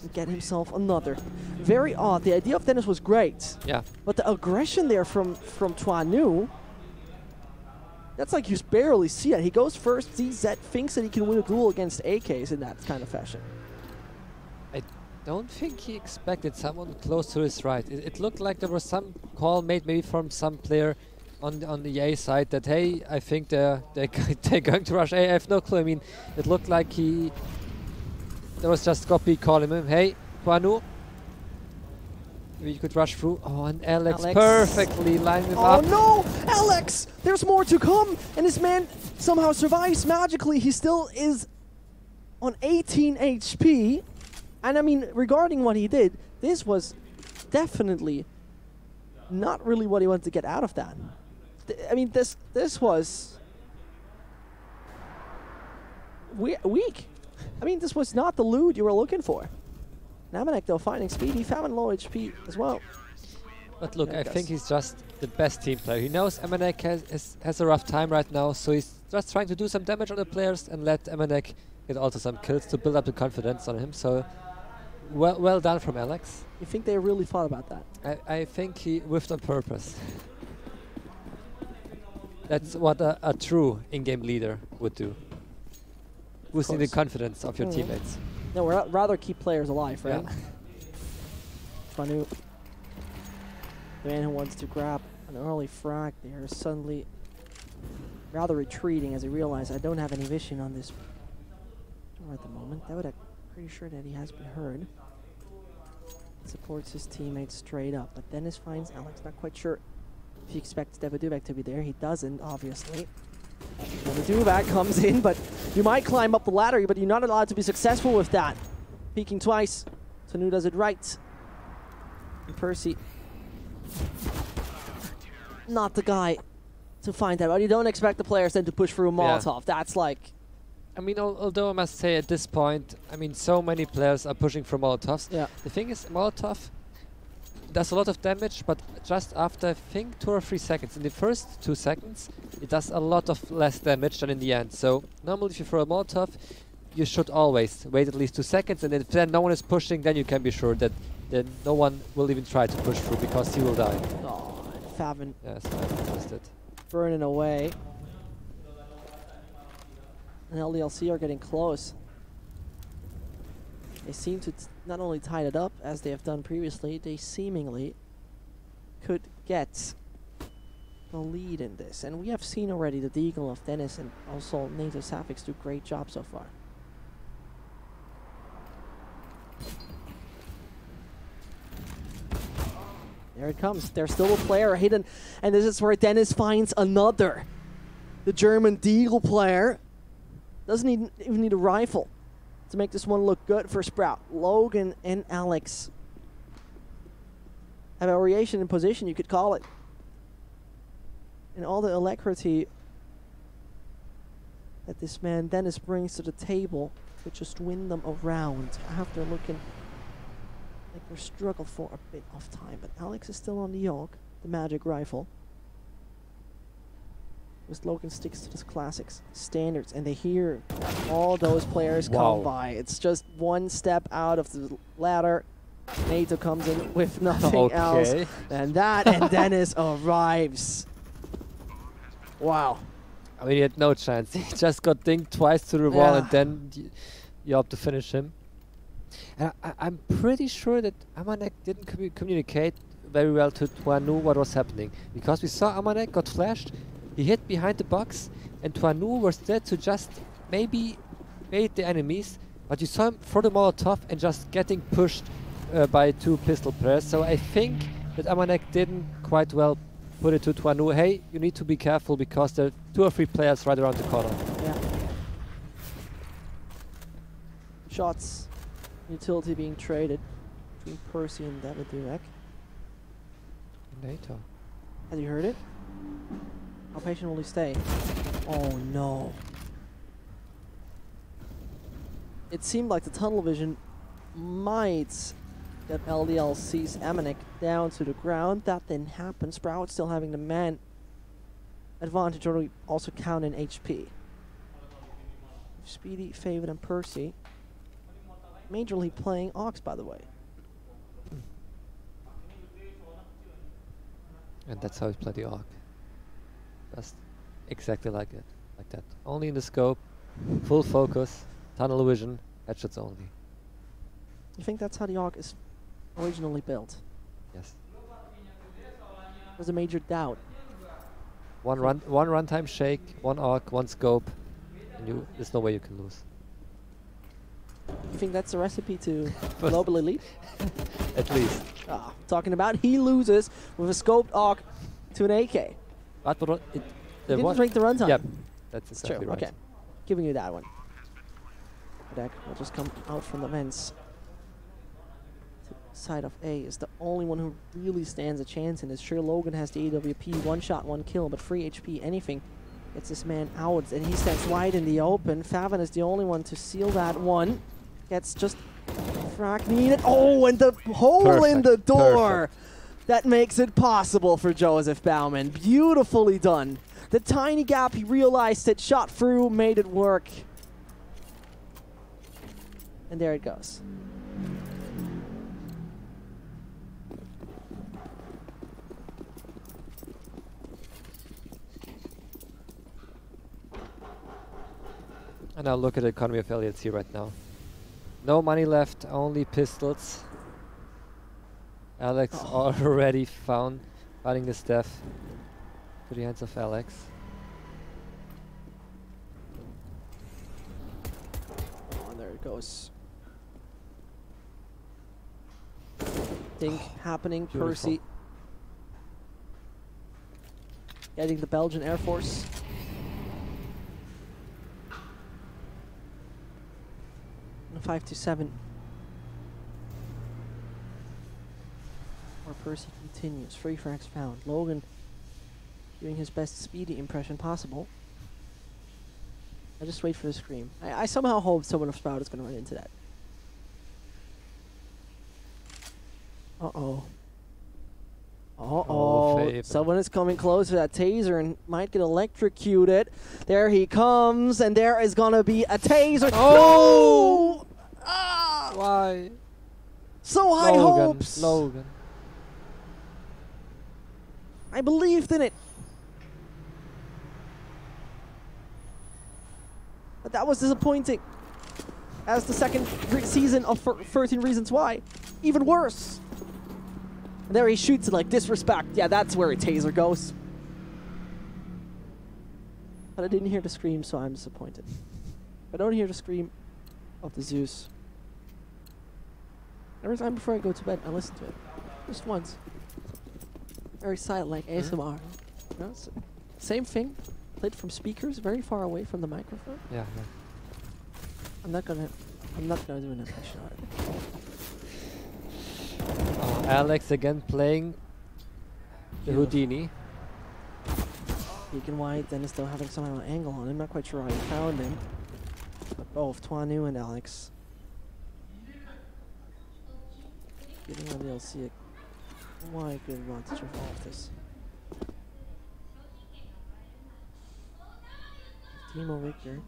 and get himself another. Very odd. The idea of Dennis was great. Yeah. But the aggression there from Twanu, that's like you barely see it. He goes first, ZZ thinks that he can win a duel against AKs in that kind of fashion. I don't think he expected someone close to his right. It looked like there was some call made maybe from some player on the A side that, hey, I think they're going to rush A. I have no clue. I mean, it looked like there was just Gopi calling him, hey, Twanu. You could rush through. Oh, and Alex perfectly lined him up. up. Oh no! Alex! There's more to come! And this man somehow survives magically. He still is on 18 HP. And I mean, regarding what he did, this was definitely not really what he wanted to get out of that. I mean, this was weak. I mean, this was not the loot you were looking for. Namanek, though, finding Speedy, found low HP as well. But look, I think he's just the best team player. He knows Amanek has a rough time right now, so he's just trying to do some damage on the players and let Amanek get also some kills to build up the confidence on him. So, well done from Alex. You think they really thought about that? I think he whiffed on purpose. That's what a true in-game leader would do. Boosting the confidence of your teammates. No, we'd rather keep players alive, right? Yeah. Twanu, the man who wants to grab an early frag there, is suddenly rather retreating as he realizes I don't have any vision on this door at the moment. That would, I'm pretty sure that he has been heard. Supports his teammates straight up, but Dennis finds Alex. Not quite sure if he expects Devaduvak to be there. He doesn't, obviously. Devaduvak comes in, but you might climb up the ladder, but you're not allowed to be successful with that. Peeking twice. Tanu does it right. And Percy, not the guy to find that out. You don't expect the players then to push through a Molotov. Yeah. That's like... I mean, although I must say at this point, I mean, so many players are pushing for Molotovs. Yeah. The thing is, Molotov does a lot of damage, but just after, I think, 2 or 3 seconds. In the first 2 seconds, it does a lot of less damage than in the end. So, normally if you throw a Molotov, you should always wait at least 2 seconds, and if then no one is pushing, then you can be sure that no one will even try to push through, because he will die. Oh, Favin. Yes, I missed it. Burning away. And LDLC are getting close. They seem to not only tie it up, as they have done previously, they seemingly could get the lead in this. And we have seen already the Deagle of Dennis and also Native Sapphics do a great job so far. There it comes. There's still a player hidden. And this is where Dennis finds another. The German Deagle player. Doesn't even need a rifle to make this one look good for Sprout. Logan and Alex have a variation in position, you could call it. And all the alacrity that this man Dennis brings to the table to just win them around after looking like they're struggling for a bit of time. But Alex is still on the yoke, the magic rifle. As Logan sticks to his classics, standards, and they hear all those players come by. It's just one step out of the ladder. Nato comes in with nothing else. And Dennis arrives. Wow. I mean, he had no chance. He just got dinged twice to the wall, and then you have to finish him. And I'm pretty sure that Amanek didn't communicate very well to Twanu what was happening, because we saw Amanek got flashed. He hid behind the box, and Twanu was there to just maybe bait the enemies, but you saw him throw the Molotov and just getting pushed by 2 pistol players. So I think that Amanek didn't quite well put it to Twanu, hey, you need to be careful because there are 2 or 3 players right around the corner. Yeah. Shots, utility being traded between Percy and Devaduvak. NATO. Have you heard it? How patient will he stay? Oh no. It seemed like the tunnel vision might get LDLC's Amanek down to the ground. That didn't happen. Sprout still having the man advantage, or also count in HP. Speedy, Faven, and Percy majorly playing Ox, by the way. And that's how he played the Arc. Just exactly like it, like that. Only in the scope, full focus, tunnel vision, headshots only. You think that's how the Arc is originally built? Yes. There's a major doubt. One runtime shake, 1 Arc, 1 scope, and there's no way you can lose. You think that's the recipe to global elite? At least. Talking about he loses with a scoped AUG to an AK. But He didn't drink the runtime. Yep, that's exactly true. right. Okay, giving you that one. Deck will just come out from the vents. Side of A is the only one who really stands a chance in this. Sure, Logan has the AWP, 1 shot, 1 kill, but free HP, anything gets this man out, and he stands wide in the open. Faven is the only one to seal that one. Gets just frag needed. Oh, and the hole in the door! That makes it possible for Joseph Baumann. Beautifully done. The tiny gap, he realized it, shot through, made it work. And there it goes. And now look at the economy of LDLC right now. No money left, only pistols. Alex already finding the staff to the hands of Alex. Oh, and there it goes. Think happening, beautiful. Percy. Getting the Belgian Air Force. And 5-7. Or Percy continues. 3 frags found. Logan doing his best speedy impression possible. I just wait for the scream. I somehow hope someone of Sprout is going to run into that. Uh-oh. Uh-oh. Someone is coming close to that taser and might get electrocuted. There he comes, and there is going to be a taser. Oh! No! Ah! Why? So high hopes! Logan. I believed in it. But that was disappointing. As the second season of 13 Reasons Why. Even worse. And there he shoots it like disrespect. Yeah, that's where a taser goes. But I didn't hear the scream, so I'm disappointed. I don't hear the scream of the Zeus. Every time before I go to bed, I listen to it. Just once. Very silent, like ASMR. You know, same thing. Played from speakers, very far away from the microphone. Yeah. I'm not gonna do an impression of it. Alex again playing the Houdini. Beacon White, then is still having some kind of angle on him. Not quite sure how he found him. But both Twanu and Alex getting LDLC a quite good advantage of all of this. Timo Victor.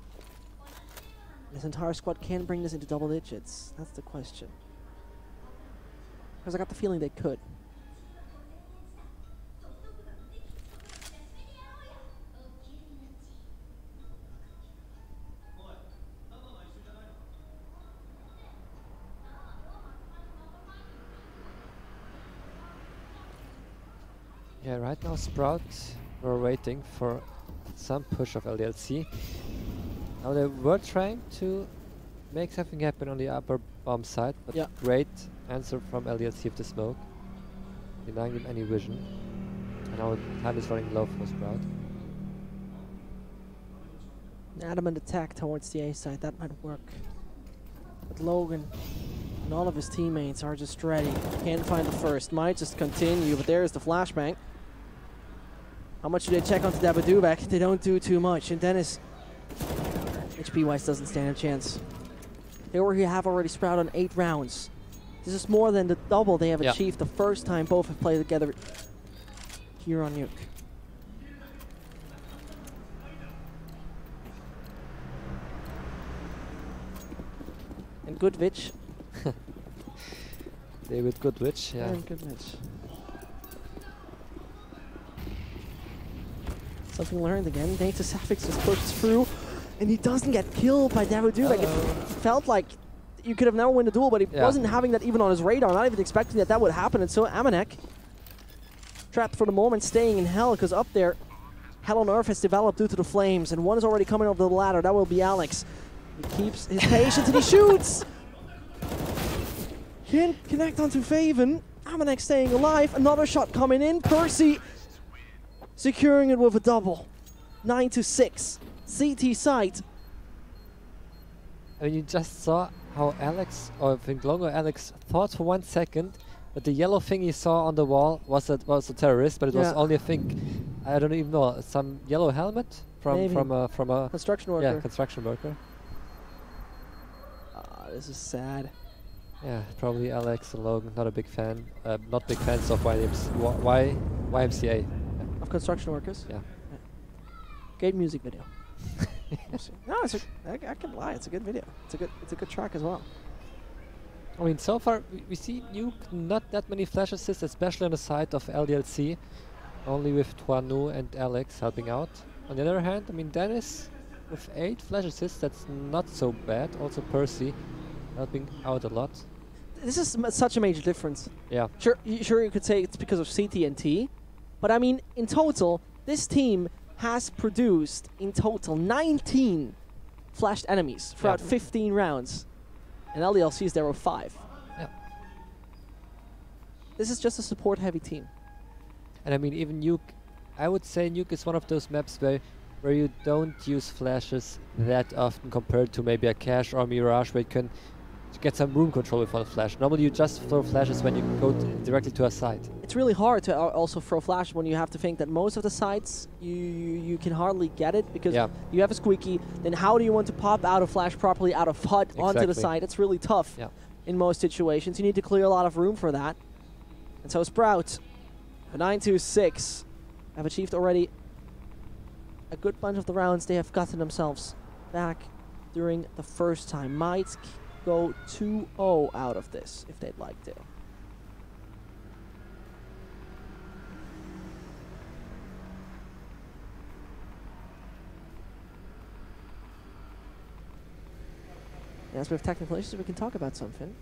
This entire squad can bring this into double digits. That's the question. Because I got the feeling they could. Yeah, right now Sprout, we're waiting for some push of LDLC. Now they were trying to make something happen on the upper bomb side, but great answer from LDLC with the smoke, denying him any vision. And now time is running low for Sprout. An adamant attack towards the A side, that might work. But Logan and all of his teammates are just ready. Can't find the first, might just continue, but there's the flashbang. How much do they check onto Dabadubek? They don't do too much, and Dennis, HP-wise, doesn't stand a chance. They have already Sprout on 8 rounds. This is more than the double they have achieved the first time both have played together here on Nuke. And Goodwitch. David Goodwitch, yeah. And Goodwitch. Something learned again. Nate Safix just pushes through, and he doesn't get killed by Dabadubek. It felt like you could have never won the duel, but he wasn't having that even on his radar, not even expecting that would happen. And so Amanek, trapped for the moment, staying in hell, because up there, hell on earth has developed due to the flames, and one is already coming over the ladder. That will be Alex. He keeps his patience and he shoots! Can't connect onto Faven. Amanek staying alive. Another shot coming in. Percy securing it with a double. 9-6. CT side. I mean, you just saw how Alex, or I think Longo Alex, thought for 1 second that the yellow thing he saw on the wall was a terrorist, but it was only, I think, I don't even know, some yellow helmet from a construction worker. Yeah, construction worker. This is sad. Yeah, probably Alex and Logan, not big fans of YMCA. Of construction workers? Yeah. Great music video. No, I can lie. It's a good video. It's a good track as well. I mean, so far we see Nuke not that many flash assists, especially on the side of LDLC. Only with Tuanu and Alex helping out. On the other hand, I mean, Dennis with 8 flash assists, that's not so bad. Also Percy helping out a lot. This is such a major difference. Yeah. Sure, you could say it's because of CT and T, but I mean, in total, this team has produced in total 19 flashed enemies throughout 15 rounds, and LDLC is there with 5. Yeah. This is just a support-heavy team. And I mean, even Nuke, I would say Nuke is one of those maps where you don't use flashes that often compared to maybe a Cache or a Mirage, where you can get some room control with one flash. Normally you just throw flashes when you go directly to a site. It's really hard to also throw flash when you have to think that most of the sites you can hardly get it because you have a squeaky. Then how do you want to pop out a flash properly out of HUD onto the site? It's really tough in most situations. You need to clear a lot of room for that. And so Sprout, a 9-6, have achieved already a good bunch of the rounds they have gotten themselves back during the first time. Might go 2-0 out of this if they'd like to. As we have technical issues, we can talk about something.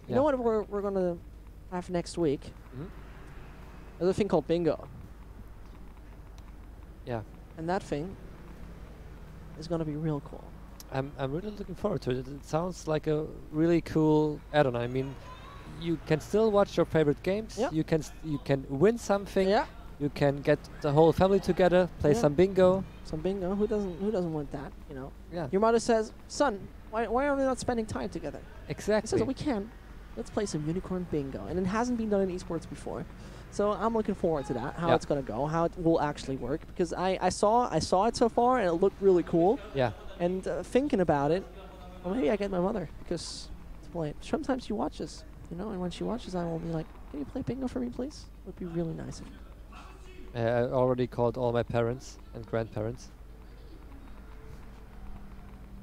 You know what we're going to have next week? There's a thing called bingo. Yeah. And that thing is going to be real cool. I'm really looking forward to it. It sounds like a really cool add-on. I mean, you can still watch your favorite games. You can win something. You can get the whole family together, play some bingo. Some bingo. Who doesn't want that? You know. Yeah. Your mother says, "Son, why are we not spending time together?" Exactly. He says, "We can. Let's play some unicorn bingo." And it hasn't been done in esports before. So I'm looking forward to that, how it's going to go, how it will actually work. Because I saw it so far, and it looked really cool. Yeah. And thinking about it, well, maybe I get my mother to play it. Sometimes she watches, you know, and when she watches, I will be like, "Can you play bingo for me, please?" It would be really nice of you. I already called all my parents and grandparents.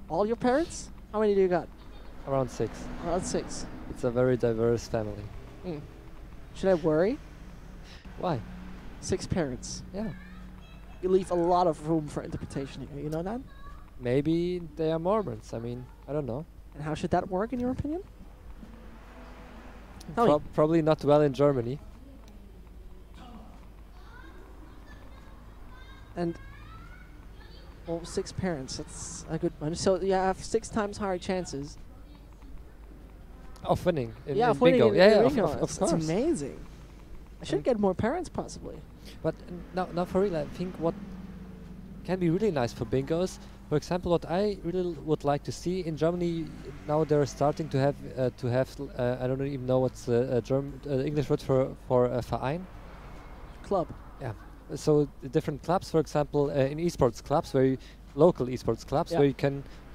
All your parents? How many do you got? Around 6. Around 6. It's a very diverse family. Should I worry? Why? 6 parents. Yeah. You leave a lot of room for interpretation here, you know that? Maybe they are Mormons. I mean, I don't know. And how should that work in your opinion? Probably not well in Germany. And, well, 6 parents, that's a good one. So you have 6 times higher chances. Of winning in bingo. Of course. It's amazing. I should get more parents, possibly. But now for real, I think what can be really nice for bingos, for example, what I really would like to see in Germany, now they're starting to have I don't even know what's the English word for Verein? Club. Yeah. So the different clubs, for example, in esports clubs, local esports clubs, where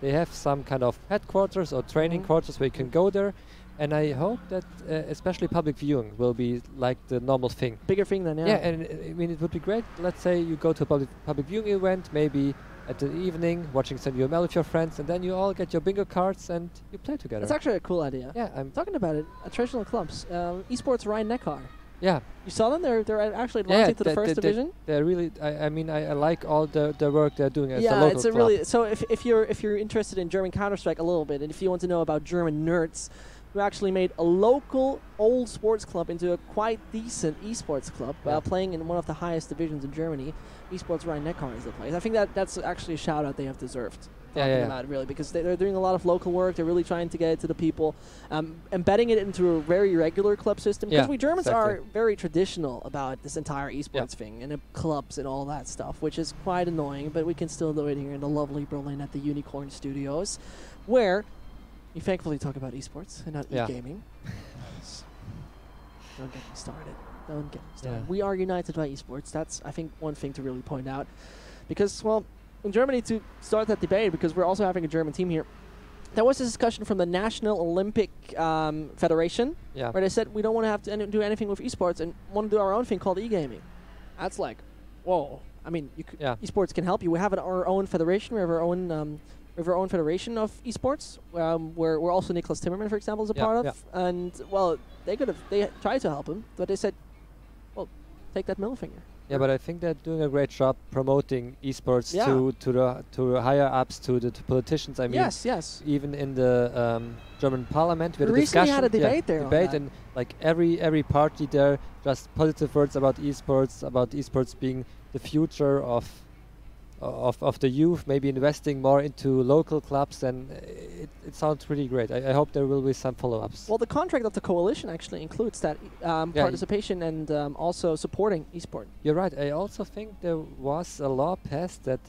they have some kind of headquarters or training quarters where you can go there. And I hope that especially public viewing will be like the normal thing. Bigger thing than Yeah, and I mean, it would be great. Let's say you go to a public viewing event, maybe at the evening, watching some UML with your friends, and then you all get your bingo cards and you play together. That's actually a cool idea. Yeah, I'm talking about it. Traditional clubs, esports Rhein-Neckar. Yeah. You saw them? They're actually advancing to the first division. They're really. I mean, I like all the work they're doing as a local local club. Really. So if you're interested in German Counter-Strike a little bit, and if you want to know about German nerds, we actually made a local old sports club into a quite decent esports club, playing in one of the highest divisions in Germany. Esports Rhein-Neckar is the place. I think that's actually a shout out they have deserved. talking about, really, because they're doing a lot of local work. They're really trying to get it to the people, embedding it into a very regular club system. Because we Germans are very traditional about this entire esports thing and clubs and all that stuff, which is quite annoying. But we can still do it here in the lovely Berlin at the Unicorn Studios, where we thankfully talk about esports and not e-gaming. Don't get me started. Don't get me started. We are united by esports. That's, I think, one thing to really point out. Because, well, in Germany, to start that debate, because we're also having a German team here, there was a discussion from the National Olympic Federation, where they said we don't want to have to do anything with esports and want to do our own thing called e-gaming. That's like, whoa. I mean, esports can help you. We have our own federation. We have our own federation of esports, where also Niklas Timmerman, for example, is a part of. And, well, they tried to help him, but they said, well, take that middle finger. Yeah, but I think they're doing a great job promoting esports to the higher ups, to the politicians. I mean, even in the German parliament, we had a discussion. Had a debate there. And like every party there, just positive words about esports being the future of the youth, maybe investing more into local clubs, and it sounds really great. I hope there will be some follow-ups. Well, the contract of the coalition actually includes that participation and also supporting esport. You're right. I also think there was a law passed that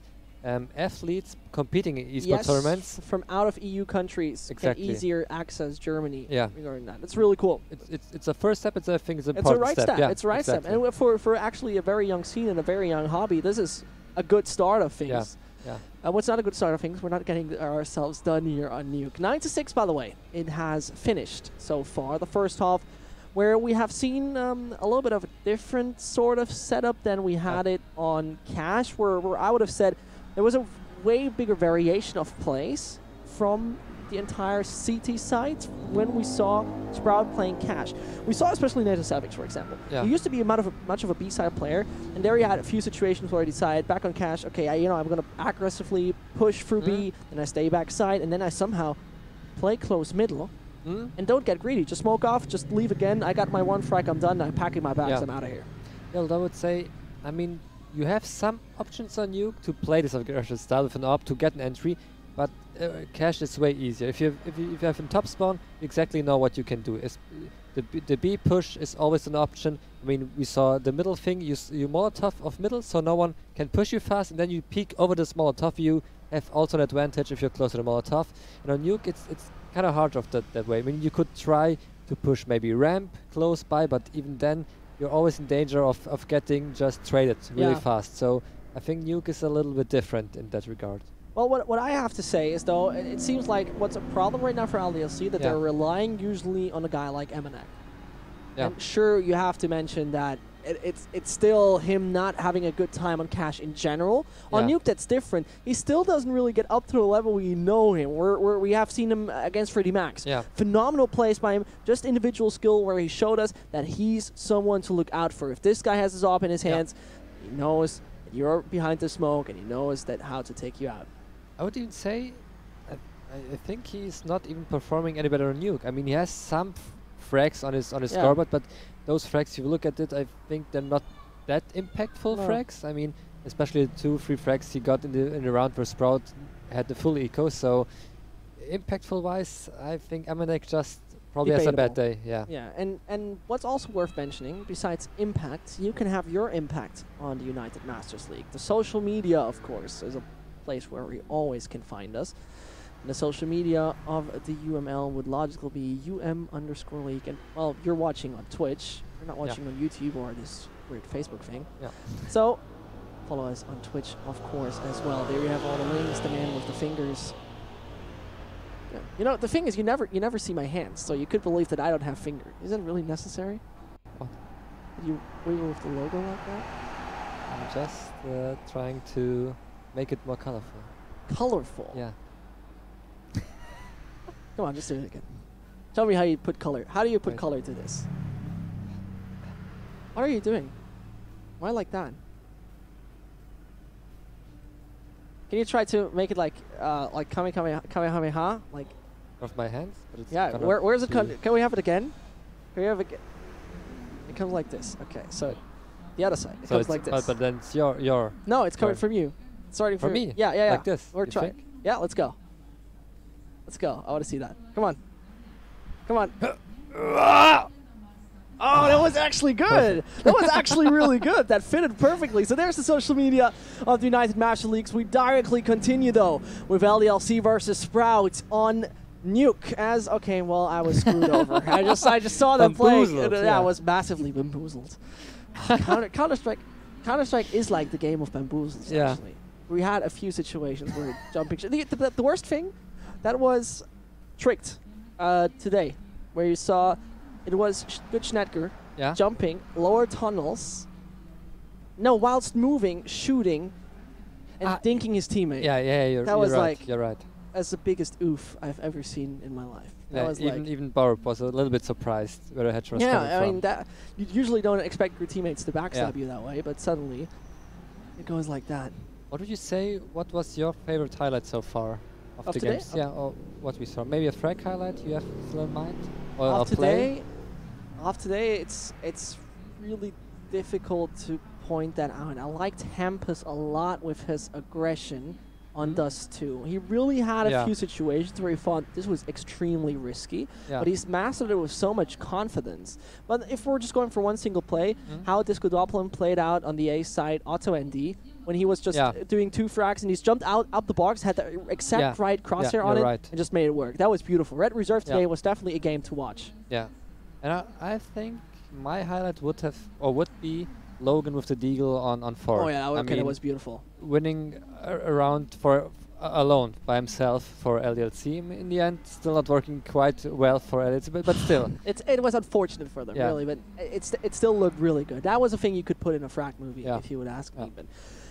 athletes competing in esport tournaments from out of EU countries can easier access Germany regarding that. It's really cool. It's a first step. I think it's a important step. It's a right step. And for actually a very young scene and a very young hobby, this is a good start of things. What's not a good start of things? We're not getting ourselves done here on Nuke. 9-6, by the way. It has finished so far. The first half, where we have seen a little bit of a different sort of setup than we had it on Cash, where I would have said there was a way bigger variation of plays from the entire CT side when we saw Sprout playing Cash. We saw especially Nato Savix, for example. He used to be much of a B-side player, and there he had a few situations where he decided back on Cash, okay, I'm going to aggressively push through B, and I stay backside, and then I somehow play close middle, and don't get greedy. Just smoke off, just leave again. I got my one frag, I'm done, I'm packing my bags, I'm out of here. Well, I would say, I mean, you have some options on Nuke to play this aggressive style with an AWP to get an entry, but Cash is way easier. If you have a top spawn, you exactly know what you can do. The B push is always an option. I mean, we saw the middle thing. You Molotov of middle, so no one can push you fast, and then you peek over this Molotov. You have also an advantage if you're close to the Molotov. And on Nuke, it's kind of hard of that way. I mean, you could try to push maybe ramp close by, but even then, you're always in danger of getting just traded really fast. So I think Nuke is a little bit different in that regard. Well, what I have to say is, though, it seems like what's a problem right now for LDLC, that they're relying usually on a guy like Emanek. And sure, you have to mention that it's still him not having a good time on Cash in general. On Nuke, that's different. He still doesn't really get up to the level we know him, where we have seen him against Freddy Max. Phenomenal plays by him, just individual skill where he showed us that he's someone to look out for. If this guy has his AWP in his hands, he knows that you're behind the smoke, and he knows that how to take you out. I would even say, I think he's not even performing any better on Nuke. I mean, he has some frags on his scoreboard, but those frags, if you look at it, I think they're not that impactful frags. I mean, especially the 2-3 frags he got in the round where Sprout had the full eco. So, impactful-wise, I think Emanek just probably has a bad day. Yeah, and what's also worth mentioning, besides impact, you can have your impact on the United Masters League. The social media, of course, is a place where we always can find us. And the social media of the UML would logically be UM_league. And, well, you're watching on Twitch. You're not watching on YouTube or this weird Facebook thing. So, follow us on Twitch, of course, as well. There you have all the links, the man with the fingers. You know, the thing is, you never see my hands, so you could believe that I don't have fingers. Is it really necessary? What? Did you wiggle with the logo like that? I'm just trying to make it more colorful. Colorful? Yeah. Come on, just do it again. Tell me how you put color. How do you put color to this? What are you doing? Why like that? Can you try to make it like Kamehameha? Like of my hands? But it's where's it come? Can we have it again? Can we have it again? It comes like this. Okay, so the other side. It comes like this. But then it's your... No, it's coming from you. Starting from me? Yeah. Like this? Or try. Yeah, let's go. Let's go. I want to see that. Come on. Come on. Oh, that was actually good. That was actually really good. That fitted perfectly. So there's the social media of the United Master Leagues. We directly continue, though, with LDLC versus Sprout on Nuke. As, okay, well, I was screwed over. I just saw them playing. Yeah, I was massively bamboozled. Counter-Strike is like the game of bamboozles, actually. We had a few situations where jumping... The worst thing, that was tricked today, where you saw... It was good Schnetger jumping, lower tunnels, whilst moving, shooting, and dinking his teammate. You're right. You're right. That's the biggest oof I've ever seen in my life. That was even Barup was a little bit surprised where the headshot was coming from. I mean, that you usually don't expect your teammates to backstab you that way, but suddenly it goes like that. What would you say? What was your favorite highlight so far of the today? games? Yeah, or what we saw. Maybe a frag highlight you have still in mind? Or Off today, play? it's really difficult to point that out. I liked Hampus a lot with his aggression on Dust 2. He really had a few situations where he thought this was extremely risky, but he's mastered it with so much confidence. But if we're just going for one single play, how Disco Doppelin played out on the A side, Auto ND, when he was just doing 2 frags and he's jumped out the box, had the exact right crosshair on it, and just made it work. That was beautiful. RedReverse today was definitely a game to watch. Yeah. And I think my highlight would be Logan with the Deagle on 4. Oh yeah, okay, that was beautiful. Winning around alone by himself for LDLC in the end, still not working quite well for LDLC, but still. It was unfortunate for them, really, but it still looked really good. That was a thing you could put in a frac movie if you would ask me. But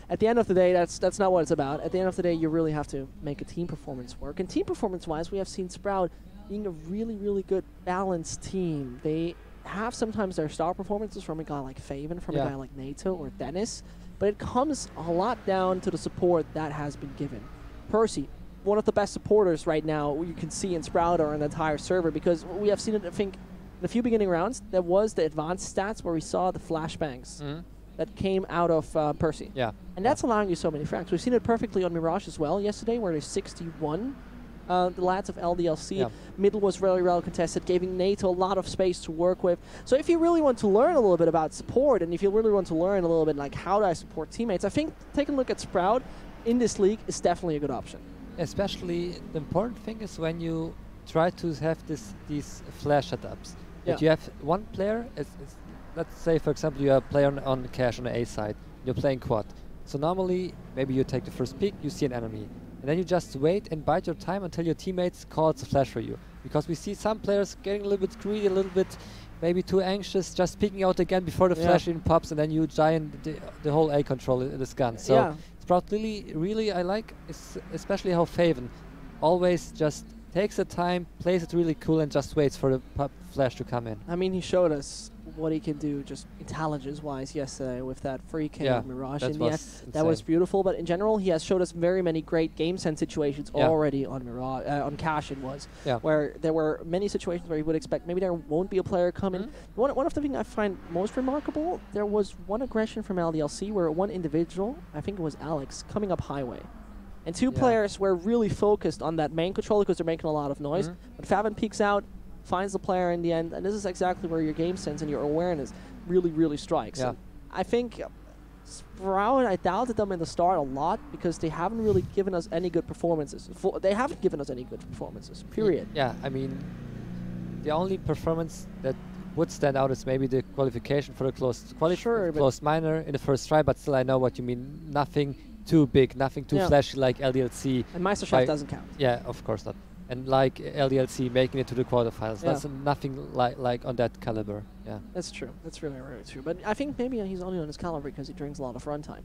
at the end of the day, that's not what it's about. At the end of the day, you really have to make a team performance work. And team performance-wise, we have seen Sprout being a really, really good balanced team. They have sometimes their star performances from a guy like Faven, from a guy like NATO or Dennis, but it comes a lot down to the support that has been given. Percy, one of the best supporters right now you can see in Sprout or in the entire server, because we have seen it, I think, in a few beginning rounds, there was the advanced stats where we saw the flashbangs that came out of Percy. Yeah. And that's allowing you so many frags. We've seen it perfectly on Mirage as well yesterday, where there's 61. The lads of LDLC. Middle was very well contested, giving NATO a lot of space to work with. So if you really want to learn a little bit about support, and if you really want to learn a little bit like how do I support teammates, I think taking a look at Sprout in this league is definitely a good option. Especially the important thing is when you try to have these flash setups. That you have one player, let's say for example you have a player on cache on the A side, you're playing quad. So normally maybe you take the first peek, you see an enemy. And then you just wait and bide your time until your teammates calls a flash for you. Because we see some players getting a little bit greedy, a little bit maybe too anxious, just peeking out again before the flash even pops, and then you giant the whole A control in this gun. So Sprout really I like, especially how Faven always just takes the time, plays it really cool, and just waits for the flash to come in. I mean, he showed us what he can do just intelligence-wise yesterday with that free kill of Mirage. In the end, that was beautiful, but in general, he has showed us very many great game sense situations already on Mirage, on Cash it was, where there were many situations where you would expect maybe there won't be a player coming. One of the things I find most remarkable, there was one aggression from LDLC where one individual, I think it was Alex, coming up highway. And 2 players were really focused on that main controller because they're making a lot of noise. But Faven peeks out, finds the player in the end, and this is exactly where your game sense and your awareness really, really strikes. And I think Sprout, I doubted them in the start a lot because they haven't really given us any good performances. They haven't given us any good performances, period. Yeah, I mean, the only performance that would stand out is maybe the qualification for the closed minor in the first try, but still I know what you mean. Nothing too big, nothing too flashy like LDLC. And Meisterschaft doesn't count. Yeah, of course not. And like LDLC making it to the quarterfinals, that's nothing like on that caliber. Yeah, that's true. That's really, really true. But I think maybe he's only on his caliber because he drinks a lot of runtime.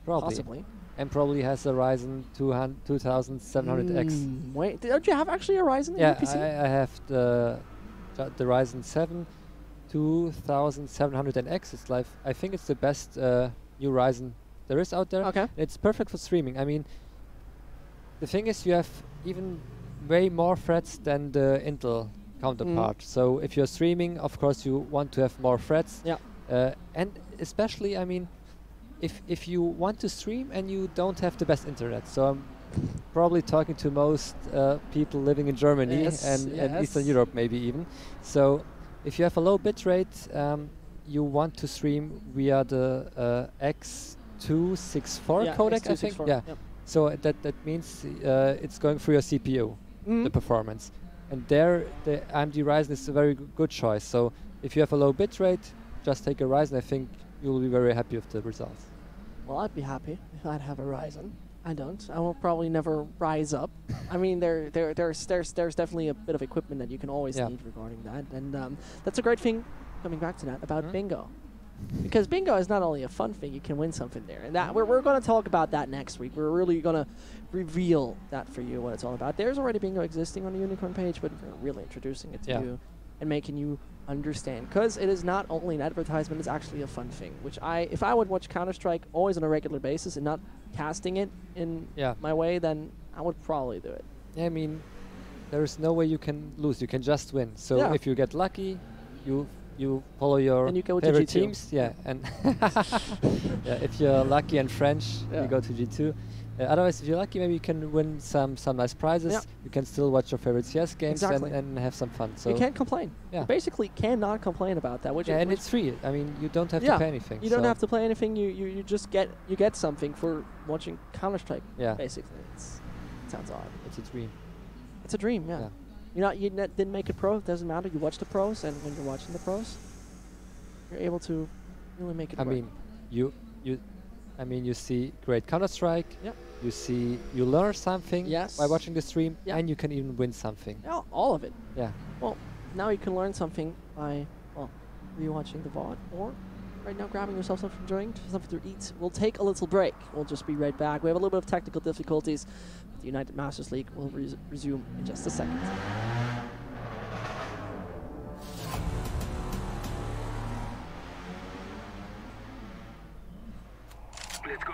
Probably. Possibly. And probably has a Ryzen 2700X. Wait, don't you have actually a Ryzen in your PC? I have the Ryzen 7 2700X. It's like, I think it's the best new Ryzen there is out there. Okay. It's perfect for streaming. I mean, the thing is you have even way more threads than the Intel counterpart. So if you're streaming, of course you want to have more threads. Yeah. And especially, I mean, if you want to stream and you don't have the best internet. So probably talking to most people living in Germany and Eastern Europe maybe even. So if you have a low bit rate, you want to stream via the X264 codec, X264, I think. Yeah. Yep. So that means it's going through your CPU, the performance. And there, the AMD Ryzen is a very good choice. So if you have a low bit rate, just take a Ryzen. I think you will be very happy with the results. Well, I'd be happy if I'd have a Ryzen. I don't. I will probably never rise up. I mean, there's definitely a bit of equipment that you can always need regarding that, and that's a great thing. Coming back to that about bingo, because bingo is not only a fun thing; you can win something there, and that we're going to talk about that next week. We're really going to reveal that for you, what it's all about. There's already bingo existing on the Unicorn page, but we're really introducing it to you and making you understand, because it is not only an advertisement, it's actually a fun thing, which if I would watch Counter-Strike always on a regular basis and not casting it in my way, then I would probably do it. Yeah, I mean, there is no way you can lose. You can just win. So if you get lucky, you follow your favorite teams. Yeah, and if you're lucky and French, you go to G2. Otherwise, if you're lucky, maybe you can win some nice prizes. Yeah. You can still watch your favorite CS games and have some fun. So you can't complain. Yeah. You basically cannot complain about that. And it's free. I mean, you don't have to pay anything. You don't have to pay anything. You just get something for watching Counter-Strike. Yeah. Basically, it sounds odd. It's a dream. It's a dream. Yeah. You didn't make it pro. It doesn't matter. You watch the pros, and when you're watching the pros, you're able to really make it work. I mean, you see great Counter-Strike. Yeah. You learn something by watching the stream, and you can even win something. Yeah, all of it. Yeah. Well, now you can learn something by rewatching the VOD, or right now grabbing yourself something to eat. We'll take a little break. We'll just be right back. We have a little bit of technical difficulties. The United Masters League will resume in just a second. Let's go.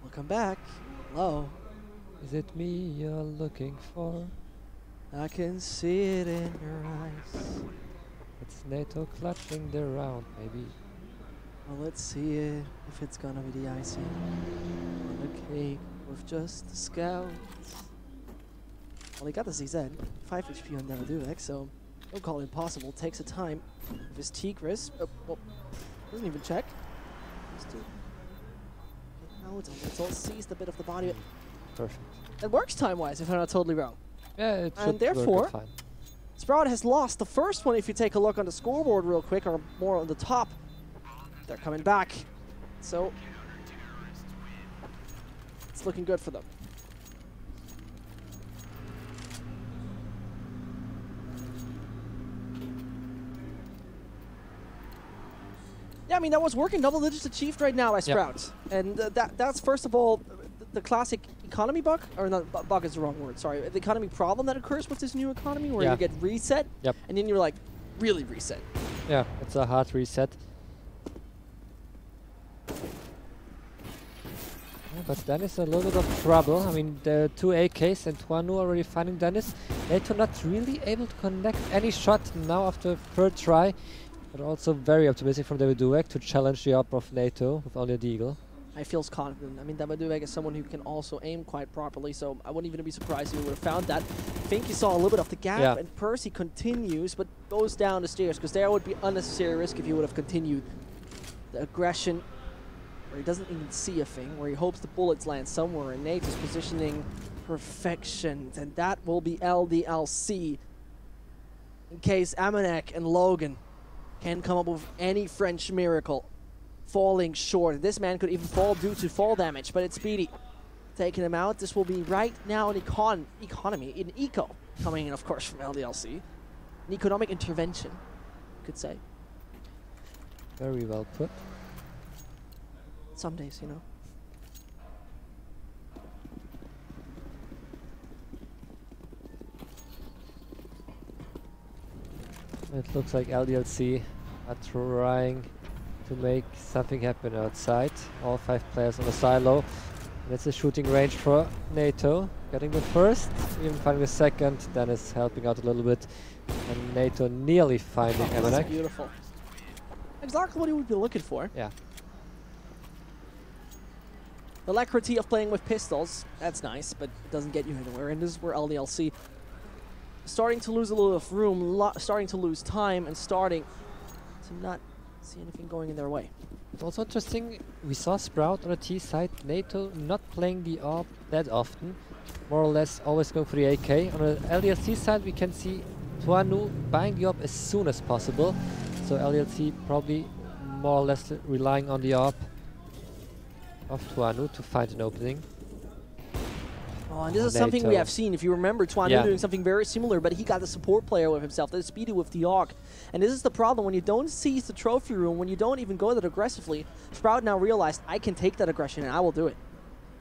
Welcome back. Hello. Is it me you're looking for? I can see it in your eyes. It's NATO clutching the round, maybe. Well, let's see if it's gonna be the icing on the cake with just the scouts. Well, he got the CZ, 5 HP on Davaduek, so don't call it impossible. Takes a time with his Tigris. Well, doesn't even check. Just do. Now it's all seized a bit of the body. Perfect. It works time-wise, if I'm not totally wrong. Yeah, it should And therefore, work fine. Sprout has lost the first one. If you take a look on the scoreboard real quick, or more on the top, they're coming back. So it's looking good for them. Yeah, I mean, that was working. Double digits achieved right now by Sprout. Yep. And that's, first of all, the classic economy bug, or not, bug is the wrong word, sorry. The economy problem that occurs with this new economy, where you get reset, and then you're like, really reset. Yeah, it's a hard reset. Yeah, but Dennis a little bit of trouble. I mean, the 2 AKs and Tuanu already finding Dennis. NATO not really able to connect any shot now after third try. But also very optimistic from Davaduek to challenge the up of NATO with only a Deagle. I feels confident. I mean, Davaduek is someone who can also aim quite properly, so I wouldn't even be surprised if he would have found that. I think he saw a little bit of the gap, and Percy continues, but goes down the stairs, because there would be unnecessary risk if he would have continued the aggression, where he doesn't even see a thing, where he hopes the bullets land somewhere, and NATO's positioning perfection, and that will be LDLC, in case Amanek and Logan can come up with any French miracle. Falling short. This man could even fall due to fall damage, but it's Speedy taking him out. This will be right now an economy, an eco, coming in, of course, from LDLC. An economic intervention, you could say. Very well put. Some days, you know. It looks like LDLC are trying to make something happen outside. All 5 players on the silo. And it's a shooting range for NATO. Getting the first, even finding the second. Dennis helping out a little bit. And NATO nearly finding Amanek. That's beautiful. Exactly what he would be looking for. Yeah. The alacrity of playing with pistols, that's nice, but it doesn't get you anywhere. And this is where LDLC starting to lose a little of room, starting to lose time, and starting to not see anything going in their way. It's also interesting, we saw Sprout on the T side, NATO not playing the AWP that often, more or less always going for the AK. On the LDLC side we can see Tuanu buying the AWP as soon as possible, so LDLC probably more or less relying on the AWP of Tuanu to find an opening. Oh, and this is something we have seen. If you remember, Tuanu doing something very similar, but he got the support player with himself. That's Speedy with the AUG. And this is the problem. When you don't seize the trophy room, when you don't even go that aggressively, Sprout now realized, I can take that aggression and I will do it.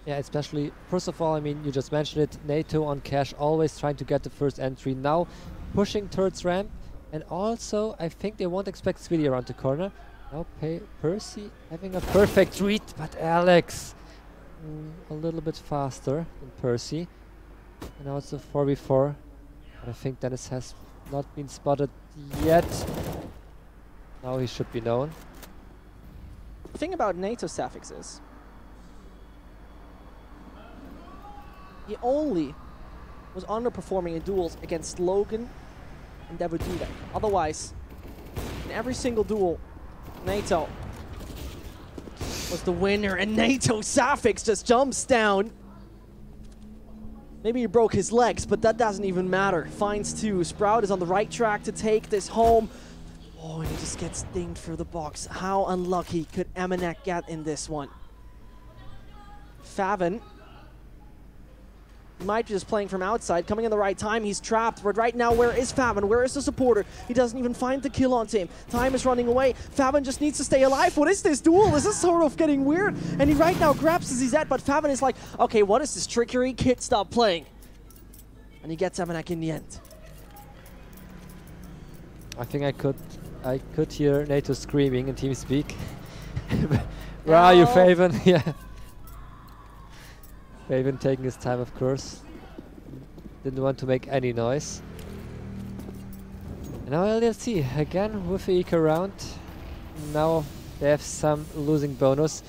Yeah, especially, first of all, I mean, you just mentioned it, NATO on cash, always trying to get the first entry. Now, pushing towards ramp. And also, I think they won't expect Speedy around the corner. Now, Percy having a perfect read, but Alex a little bit faster than Percy. And now it's a 4v4. I think Dennis has not been spotted yet. Now he should be known. The thing about NATO Safix is he only was underperforming in duels against Logan and Davaduek. Otherwise, in every single duel, NATO was the winner, and NATO Safix just jumps down. Maybe he broke his legs, but that doesn't even matter. Finds 2. Sprout is on the right track to take this home. Oh, and he just gets dinged through the box. How unlucky could Amanek get in this one? Faven might be just playing from outside, coming in the right time. He's trapped, but right now, where is Faven? Where is the supporter? He doesn't even find the kill on him. Time is running away. Faven just needs to stay alive. What is this duel? This is sort of getting weird. And he right now grabs his ZZ, but Faven is like, okay, what is this trickery? Kid, stop playing. And he gets Amanek in the end. I think I could hear NATO screaming in TeamSpeak. Where are you, Faven? Yeah. Faven taking his time, of course. Didn't want to make any noise. And now LDLC again with the eco round. Now they have some losing bonus.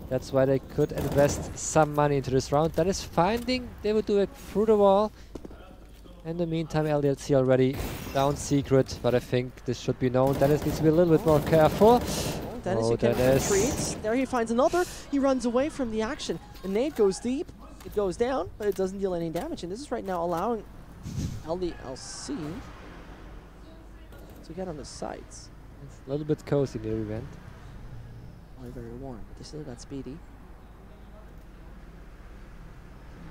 That's why they could invest some money into this round. That is finding. They will do it through the wall. In the meantime, LDLC already down secret, but I think this should be known. Dennis needs to be a little bit more careful. Dennis, you can retreat. There he finds another. He runs away from the action. The nade goes deep. It goes down, but it doesn't deal any damage. And this is right now allowing LDLC to get on the sides. It's a little bit cozy near the event. Only very warm, but they still got speedy.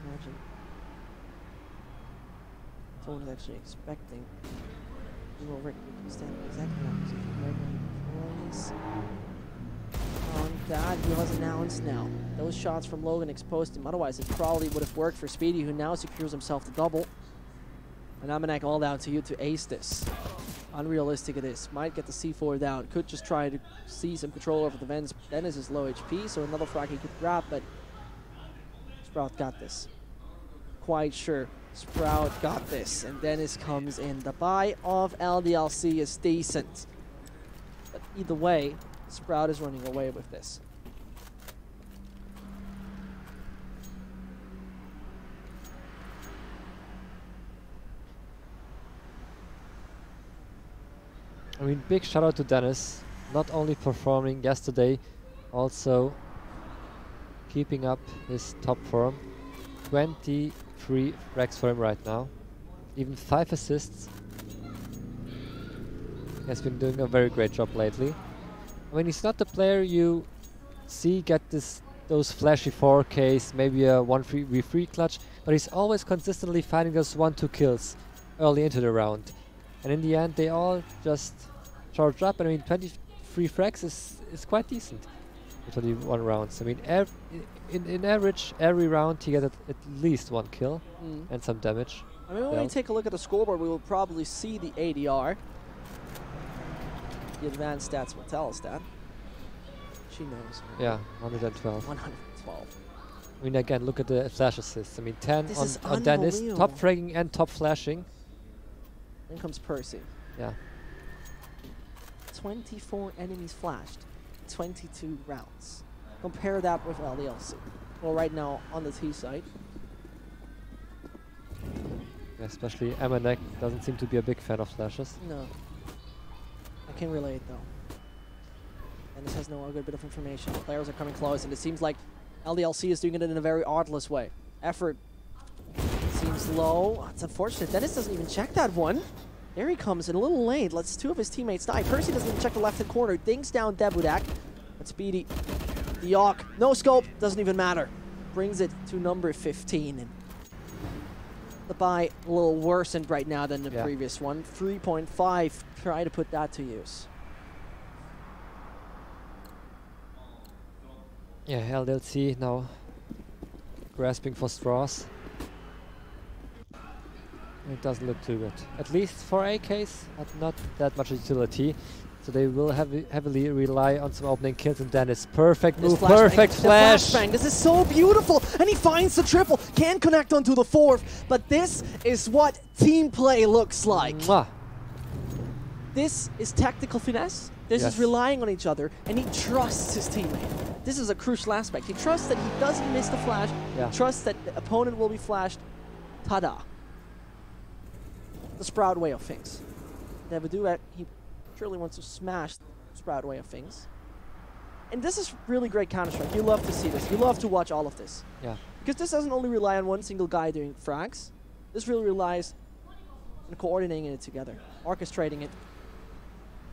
Imagine someone is actually expecting Rick to stand exactly opposite from right now. On that, he was announced now. Those shots from Logan exposed him. Otherwise, it probably would have worked for Speedy, who now secures himself the double. And Amanek all down to you to ace this. Unrealistic it is. Might get the C4 down. Could just try to see some control over the vents. Dennis is low HP, so another frag he could grab, but Sprout got this. Quite sure Sprout got this. And Dennis comes in. The buy of LDLC is decent. But either way, Sprout is running away with this. I mean, big shout out to Dennis. Not only performing yesterday, also keeping up his top form. 23 frags for him right now. Even 5 assists. He has been doing a very great job lately. I mean, he's not the player you see get those flashy 4Ks, maybe a 1v3 clutch, but he's always consistently finding those 1-2 kills early into the round. And in the end, they all just charge up. And I mean, 23 frags is quite decent in 21 rounds. I mean, in average, every round he gets at least 1 kill and some damage. I mean, when we take a look at the scoreboard, we will probably see the ADR. The advanced stats will tell us that. She knows. Yeah, 112. 112. I mean, again, look at the flash assists. I mean, 10 on Dennis, unbelievable. top fragging and top flashing. Then comes Percy. Yeah. 24 enemies flashed, 22 rounds. Compare that with LDLC. Well, right now on the T side. Yeah, especially Amanek doesn't seem to be a big fan of flashes. No. I can relate though. And this has no good bit of information. Players are coming close, and it seems like LDLC is doing it in a very artless way. Effort seems low. It's unfortunate. Dennis doesn't even check that one. There he comes in a little late. Lets 2 of his teammates die. Percy doesn't even check the left-hand corner. Dings down Debudak. But Speedy, the Yawk, no scope, doesn't even matter. Brings it to number 15. And the buy a little worsened right now than the previous one. 3.5. Try to put that to use. Yeah, LDLC now grasping for straws. It doesn't look too good. At least for AKs, but not that much utility. So they will heavily rely on some opening kills, and Dennis, perfect move, perfect flash. Flashbang. This is so beautiful, and he finds the triple. Can't connect onto the 4th, but this is what team play looks like. Mwah. This is tactical finesse. This is relying on each other, and he trusts his teammate. This is a crucial aspect. He trusts that he doesn't miss the flash. He trusts that the opponent will be flashed. Ta-da. The Sprout way of things. Debudak, he surely wants to smash the Sprout way of things. And this is really great Counter-Strike. You love to see this. You love to watch all of this. Yeah. Because this doesn't only rely on one single guy doing frags. This really relies on coordinating it together, orchestrating it,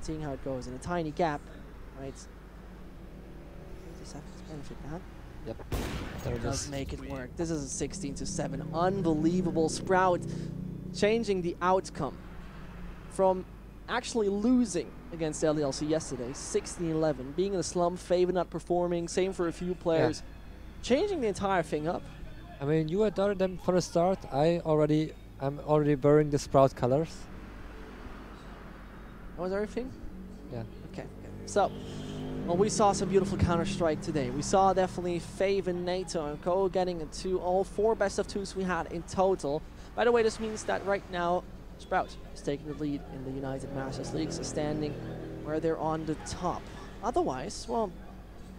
seeing how it goes in a tiny gap, right? 57 benefit that. Yep. It does make it work. This is a 16-7. Unbelievable. Sprout changing the outcome from actually losing against LDLC yesterday, 16-11, being in a slump, Faven not performing, same for a few players, changing the entire thing up. I mean, you adored them for the start. I'm already wearing the Sprout colors. That was everything? Yeah. Okay. So, Well, we saw some beautiful Counter-Strike today. We saw definitely Fave and NATO and Co getting into all 4 best of 2s we had in total. By the way, this means that right now, Sprout is taking the lead in the United Masters Leagues, standing where they're on the top. Otherwise, well,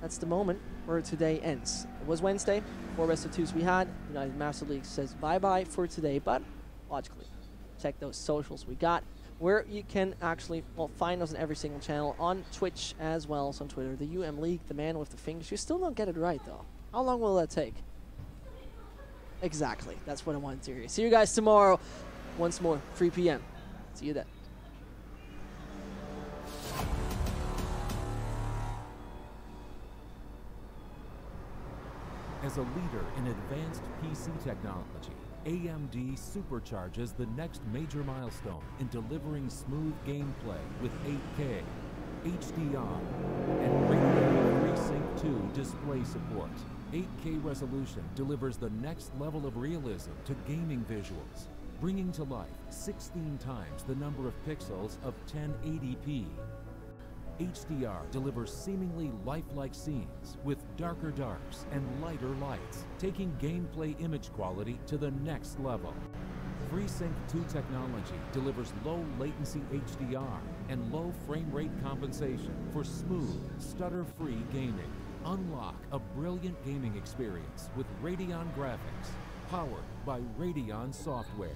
that's the moment where today ends. It was Wednesday, 4 best of 2s we had. United Masters League says bye-bye for today, but logically, check those socials we got, where you can actually, well, find us on every single channel, on Twitch as well as on Twitter. The UM League, the man with the fingers. You still don't get it right, though. How long will that take? Exactly. That's what I wanted to hear. See you guys tomorrow. Once more, 3 p.m. See you then. As a leader in advanced PC technology, AMD supercharges the next major milestone in delivering smooth gameplay with 8K, HDR, and Radeon FreeSync 2 display support. 8K resolution delivers the next level of realism to gaming visuals, bringing to life 16 times the number of pixels of 1080p. HDR delivers seemingly lifelike scenes with darker darks and lighter lights, taking gameplay image quality to the next level. FreeSync 2 technology delivers low latency HDR and low frame rate compensation for smooth, stutter-free gaming. Unlock a brilliant gaming experience with Radeon graphics, powered by Radeon software.